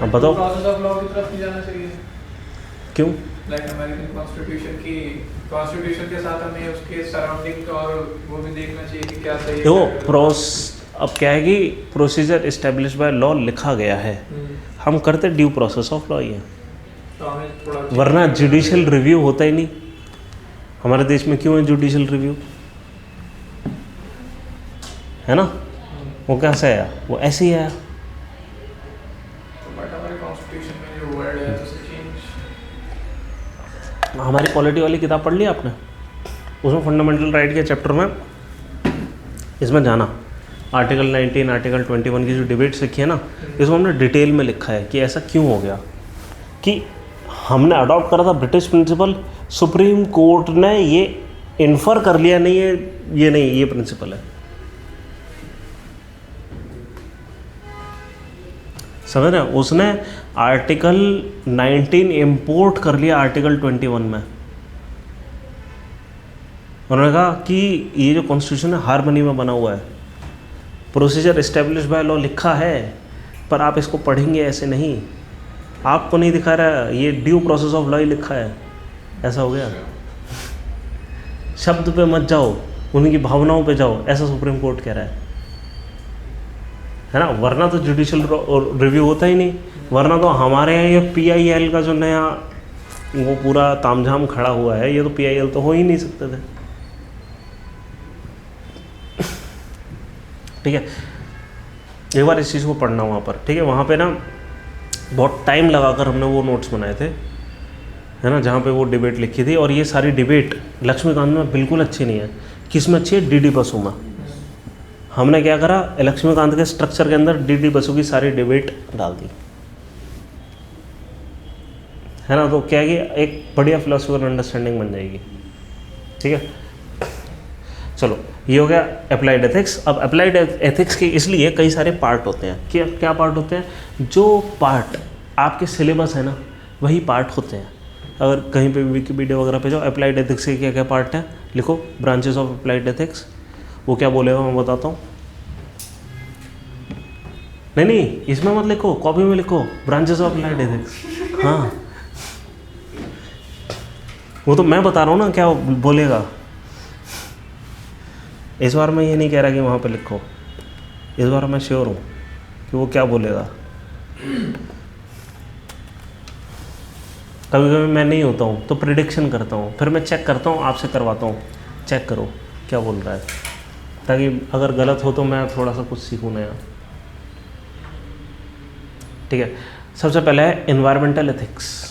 अब बताओ क्यों, लाइक अमेरिकन कॉन्स्टिट्यूशन के साथ हमें उसके सराउंडिंग और वो भी देखना चाहिए कि क्या सही है। अब क्या है कि प्रोसीजर इस्टेब्लिश बाय लॉ लिखा गया है, हम करते ड्यू प्रोसेस ऑफ लॉ ही है, तो हमें थोड़ा, वरना जुडिशियल रिव्यू होता ही नहीं। हमारे देश में क्यों है जुडिशियल रिव्यू, है ना, वो कैसे आया, वो ऐसे ही आया। तो बट हमारे कॉन्स्टिट्यूशन में जो वर्ड है तो चेंज। हमारी पॉलिटी वाली किताब पढ़ ली आपने, उसमें फंडामेंटल राइट के चैप्टर में इसमें जाना, आर्टिकल 19 आर्टिकल 21 की जो डिबेट लिखी है ना, इसमें हमने डिटेल में लिखा है कि ऐसा क्यों हो गया कि हमने अडॉप्ट करा था ब्रिटिश प्रिंसिपल, सुप्रीम कोर्ट ने ये इन्फर कर लिया नहीं है, ये नहीं, ये प्रिंसिपल है। समझ रहे हैं, उसने आर्टिकल 19 इंपोर्ट कर लिया आर्टिकल 21 में। उन्होंने कहा कि ये जो कॉन्स्टिट्यूशन है हार्मनी में बना हुआ है, प्रोसीजर एस्टेब्लिश बाय लॉ लिखा है, पर आप इसको पढ़ेंगे ऐसे नहीं, आपको नहीं दिखा रहा, ये ड्यू प्रोसेस ऑफ लॉ ही लिखा है। ऐसा हो गया, शब्द पे मत जाओ, उनकी भावनाओं पे जाओ, ऐसा सुप्रीम कोर्ट कह रहा है ना। वरना तो जुडिशियल रिव्यू होता ही नहीं, वरना तो हमारे यहाँ ये PIL का जो नया वो पूरा तामझाम खड़ा हुआ है, ये तो PIL तो हो ही नहीं सकते थे। ठीक है, एक बार इस चीज़ को पढ़ना वहाँ पर, ठीक है, वहाँ पे ना बहुत टाइम लगाकर हमने वो नोट्स बनाए थे, है ना, जहाँ पे वो डिबेट लिखी थी। और ये सारी डिबेट लक्ष्मीकांत में बिल्कुल अच्छी नहीं है। किस में अच्छी है? DD बसु में। हमने क्या करा, लक्ष्मीकांत के स्ट्रक्चर के अंदर DD बसु की सारी डिबेट डाल दी, है ना। तो क्या है कि एक बढ़िया फिलोसफिकल अंडरस्टैंडिंग बन जाएगी। ठीक है, चलो ये हो गया अप्लाइड एथिक्स। अब अप्लाइड एथिक्स के इसलिए कई सारे पार्ट होते हैं। क्या क्या पार्ट होते हैं? जो पार्ट आपके सिलेबस है ना, वही पार्ट होते हैं। अगर कहीं पे विकिपीडिया वगैरह पे जाओ, अप्लाइड एथिक्स के क्या क्या पार्ट हैं लिखो, ब्रांचेस ऑफ अप्लाइड एथिक्स। वो क्या बोलेगा मैं बताता हूँ। नहीं, इसमें मत लिखो, कॉपी में लिखो, ब्रांचेस ऑफ अप्लाइड एथिक्स। हाँ, वो तो मैं बता रहा हूँ ना क्या बोलेगा। इस बार मैं ये नहीं कह रहा कि वहाँ पे लिखो, इस बार मैं श्योर हूँ कि वो क्या बोलेगा। कभी कभी मैं नहीं होता हूँ तो प्रिडिक्शन करता हूँ, फिर मैं चेक करता हूँ, आपसे करवाता हूँ, चेक करो क्या बोल रहा है, ताकि अगर गलत हो तो मैं थोड़ा सा कुछ सीखूँ नया। ठीक है, सबसे पहले है एनवायरमेंटल एथिक्स।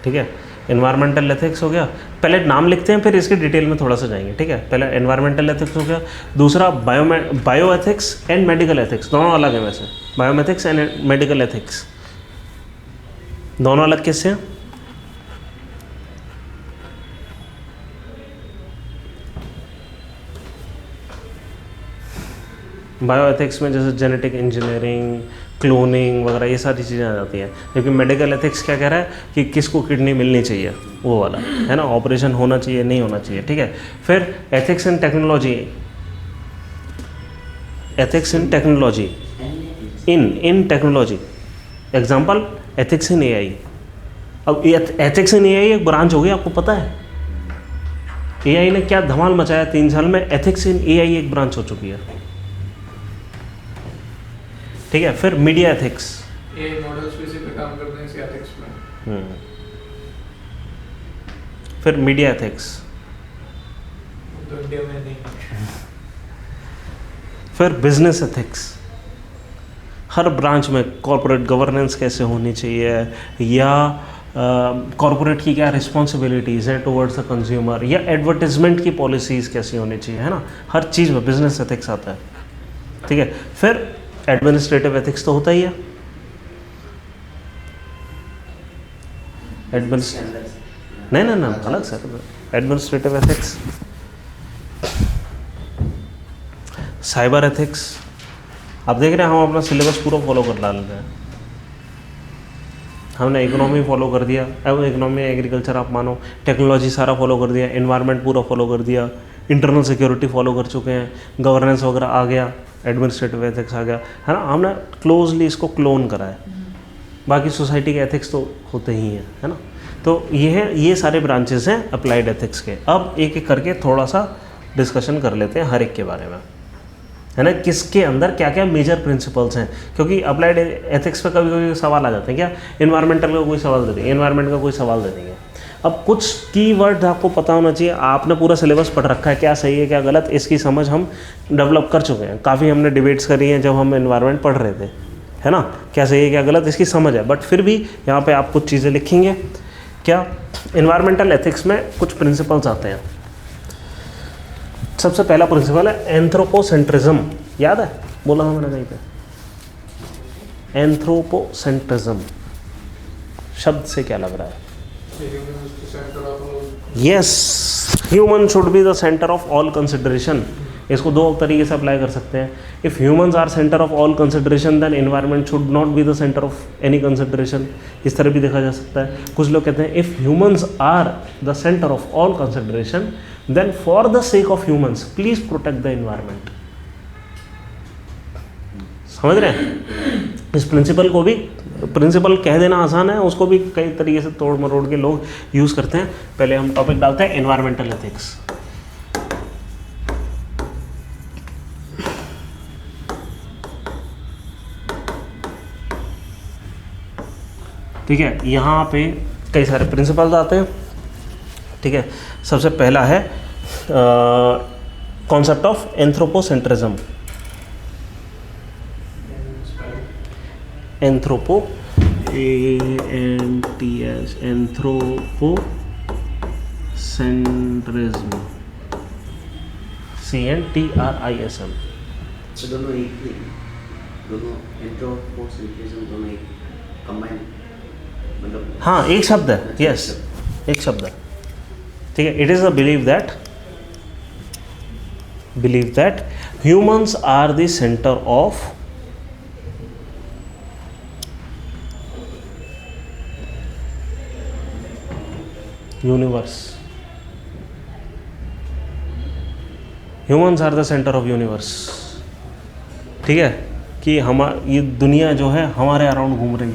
ठीक है, एनवायरमेंटल एथिक्स हो गया। पहले नाम लिखते हैं, फिर इसके डिटेल में थोड़ा सा जाएंगे। ठीक है, पहले एनवायरमेंटल एथिक्स हो गया। दूसरा bio ethics and medical ethics, दोनों अलग है वैसे। बायोमेथिक्स एंड मेडिकल एथिक्स दोनों अलग किससे हैं? बायो एथिक्स में जैसे जेनेटिक इंजीनियरिंग, क्लोनिंग वगैरह ये सारी चीज़ें आ जाती हैं। जबकि मेडिकल एथिक्स क्या कह रहा है कि किसको किडनी मिलनी चाहिए, वो वाला है ना, ऑपरेशन होना चाहिए नहीं होना चाहिए। ठीक है, फिर ethics in technology, ethics in technology, in technology, example ethics in AI। अब एथिक्स इन AI एक ब्रांच हो गई, आपको पता है AI ने क्या धमाल मचाया 3 साल में, एथिक्स इन AI एक ब्रांच हो चुकी है। ठीक है, फिर मीडिया एथिक्स, ये मॉडल्स भी इसी पे काम करते हैं इसी एथिक्स में। फिर मीडिया एथिक्स, तो इंडिया में नहीं। फिर बिजनेस एथिक्स, हर ब्रांच में कॉर्पोरेट गवर्नेंस कैसे होनी चाहिए, या कॉर्पोरेट की क्या रिस्पॉन्सिबिलिटीज़ है टुवर्ड्स द कंज्यूमर, या एडवर्टाइजमेंट की पॉलिसीज़ कैसी होनी चाहिए, है ना। हर चीज़ में बिजनेस एथिक्स आता है। ठीक है, फिर एडमिनिस्ट्रेटिव एथिक्स तो होता ही है। नहीं, अलग sir, administrative ethics, cyber ethics. आप देख रहे हैं हम अपना सिलेबस पूरा फॉलो कर डाल रहे हैं। हमने इकोनॉमी फॉलो कर दिया, अब इकोनॉमी एग्रीकल्चर आप मानो, टेक्नोलॉजी सारा फॉलो कर दिया, एनवायरनमेंट पूरा फॉलो कर दिया, इंटरनल सिक्योरिटी फॉलो कर चुके हैं, गवर्नेंस वगैरह आ गया, एडमिनिस्ट्रेटिव एथिक्स आ गया, है ना। हमने क्लोजली इसको क्लोन करा है। बाकी सोसाइटी के एथिक्स तो होते ही हैं, है ना। तो ये सारे ब्रांचेस हैं अप्लाइड एथिक्स के। अब एक एक करके थोड़ा सा डिस्कशन कर लेते हैं हर एक के बारे में, है ना, किसके अंदर क्या क्या मेजर प्रिंसिपल्स हैं, क्योंकि अप्लाइड एथिक्स पे कभी कभी सवाल आ जाते हैं, क्या इन्वायरमेंटल का कोई सवाल दे देंगे, इन्वायरमेंट का कोई सवाल दे देंगे। अब कुछ कीवर्ड आपको पता होना चाहिए, आपने पूरा सिलेबस पढ़ रखा है, क्या सही है क्या गलत, इसकी समझ हम डेवलप कर चुके हैं, काफ़ी हमने डिबेट्स करी हैं जब हम इन्वायरमेंट पढ़ रहे थे, है ना, क्या सही है क्या गलत इसकी समझ है। बट फिर भी यहाँ पे आप कुछ चीज़ें लिखेंगे, क्या इन्वायरमेंटल एथिक्स में कुछ प्रिंसिपल्स आते हैं। सबसे पहला प्रिंसिपल है एंथ्रोपोसेंट्रिज्म, याद है, बोला था मैंने कहीं पे, एंथ्रोपोसेंट्रिज्म शब्द से क्या लग रहा है? Yes, human should be the centre of all consideration. इसको दो तरीके से अप्लाई कर सकते हैं। If humans are centre of all consideration then environment should not be the centre of any consideration, इस तरह भी देखा जा सकता है। कुछ लोग कहते हैं if humans are the centre of all consideration then for the sake of humans please protect the environment. समझ रहे हैं? इस प्रिंसिपल को भी, प्रिंसिपल कह देना आसान है, उसको भी कई तरीके से तोड़ मरोड़ के लोग यूज़ करते हैं। पहले हम टॉपिक डालते हैं एनवायरमेंटल एथिक्स। ठीक है, यहाँ पे कई सारे प्रिंसिपल्स आते हैं। ठीक है, सबसे पहला है concept of anthropocentrism. Anthropo ANTS anthropocentrism CNTRISM। तो दोनों एक ही, दोनों एंथ्रोपोसेंट्रिज्म दोनों एक कंबाइन, मतलब हाँ एक शब्द है, यस एक शब्द है। ठीक है, it is a believe that humans are the centre of universe. Humans are the centre of universe. ठीक है, कि ये दुनिया जो है हमारे अराउंड घूम रही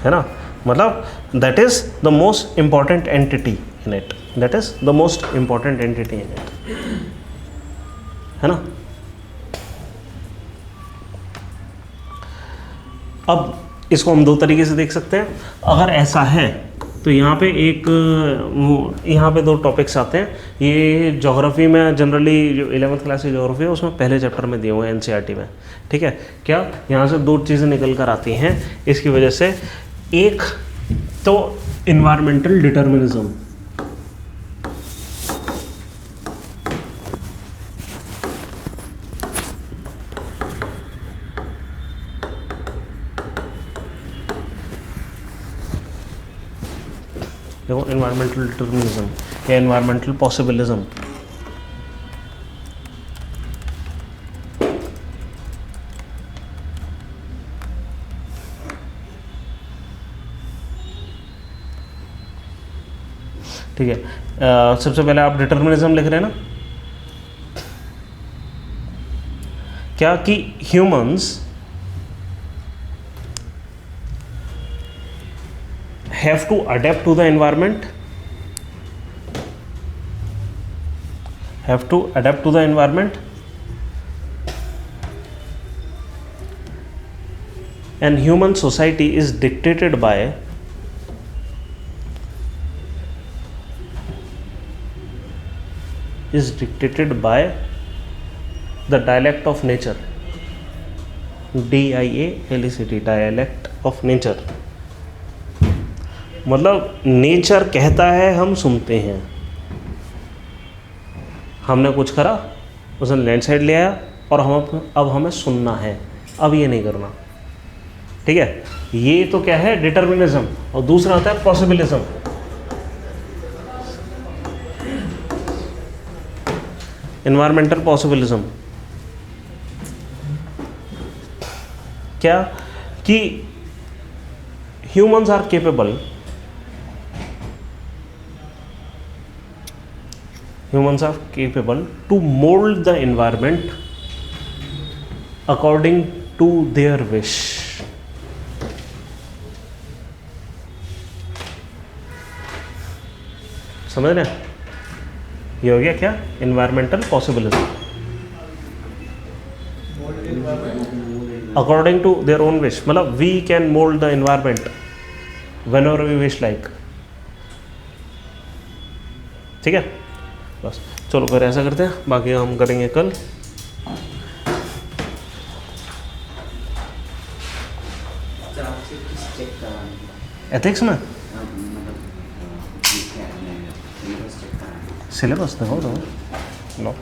है ना, मतलब that is the most important entity in it, that is the most important entity in it, है ना। अब इसको हम दो तरीके से देख सकते हैं। अगर ऐसा है तो यहाँ पे यहाँ पे दो टॉपिक्स आते हैं। ये ज्योग्राफी में जनरली जो 11th क्लास की ज्योग्राफी है उसमें पहले चैप्टर में दिए हुए हैं NCERT में। ठीक है, क्या यहाँ से दो चीज़ें निकल कर आती हैं इसकी वजह से। एक तो इन्वायरमेंटल डिटर्मिनिज्म, देखो इन्वायरमेंटल डिटर्मिनिज्म या इन्वायरमेंटल पॉसिबिलिज्म। ठीक है, सबसे पहले आप डिटर्मिनिज्म लिख रहे हैं ना, क्या कि humans have to adapt to the environment, and human society is dictated by the dialect of nature, DIALECT, dialect of nature। मतलब नेचर कहता है, हम सुनते हैं। हमने कुछ करा, उसने लैंडस्लाइड ले आया और अब हमें सुनना है, अब ये नहीं करना। ठीक है, ये तो क्या है डिटर्मिनिज्म। और दूसरा आता है पॉसिबिलिज्म। एनवायरमेंटल पॉसिबिलिज्म क्या कि humans are capable to mold the environment according to their wish। समझ रहे हैं? ये हो गया क्या, environmental possibilism. environment? According to their own wish, मतलब we can mould the environment whenever we wish like. ठीक है, बस चलो फिर ऐसा करते हैं, बाकी हम करेंगे कल। सर आपसे किस चेक कराना एथिक्स में मतलब ठीक है, सिलेबस चेक कराना सिलेबस देखो तो नो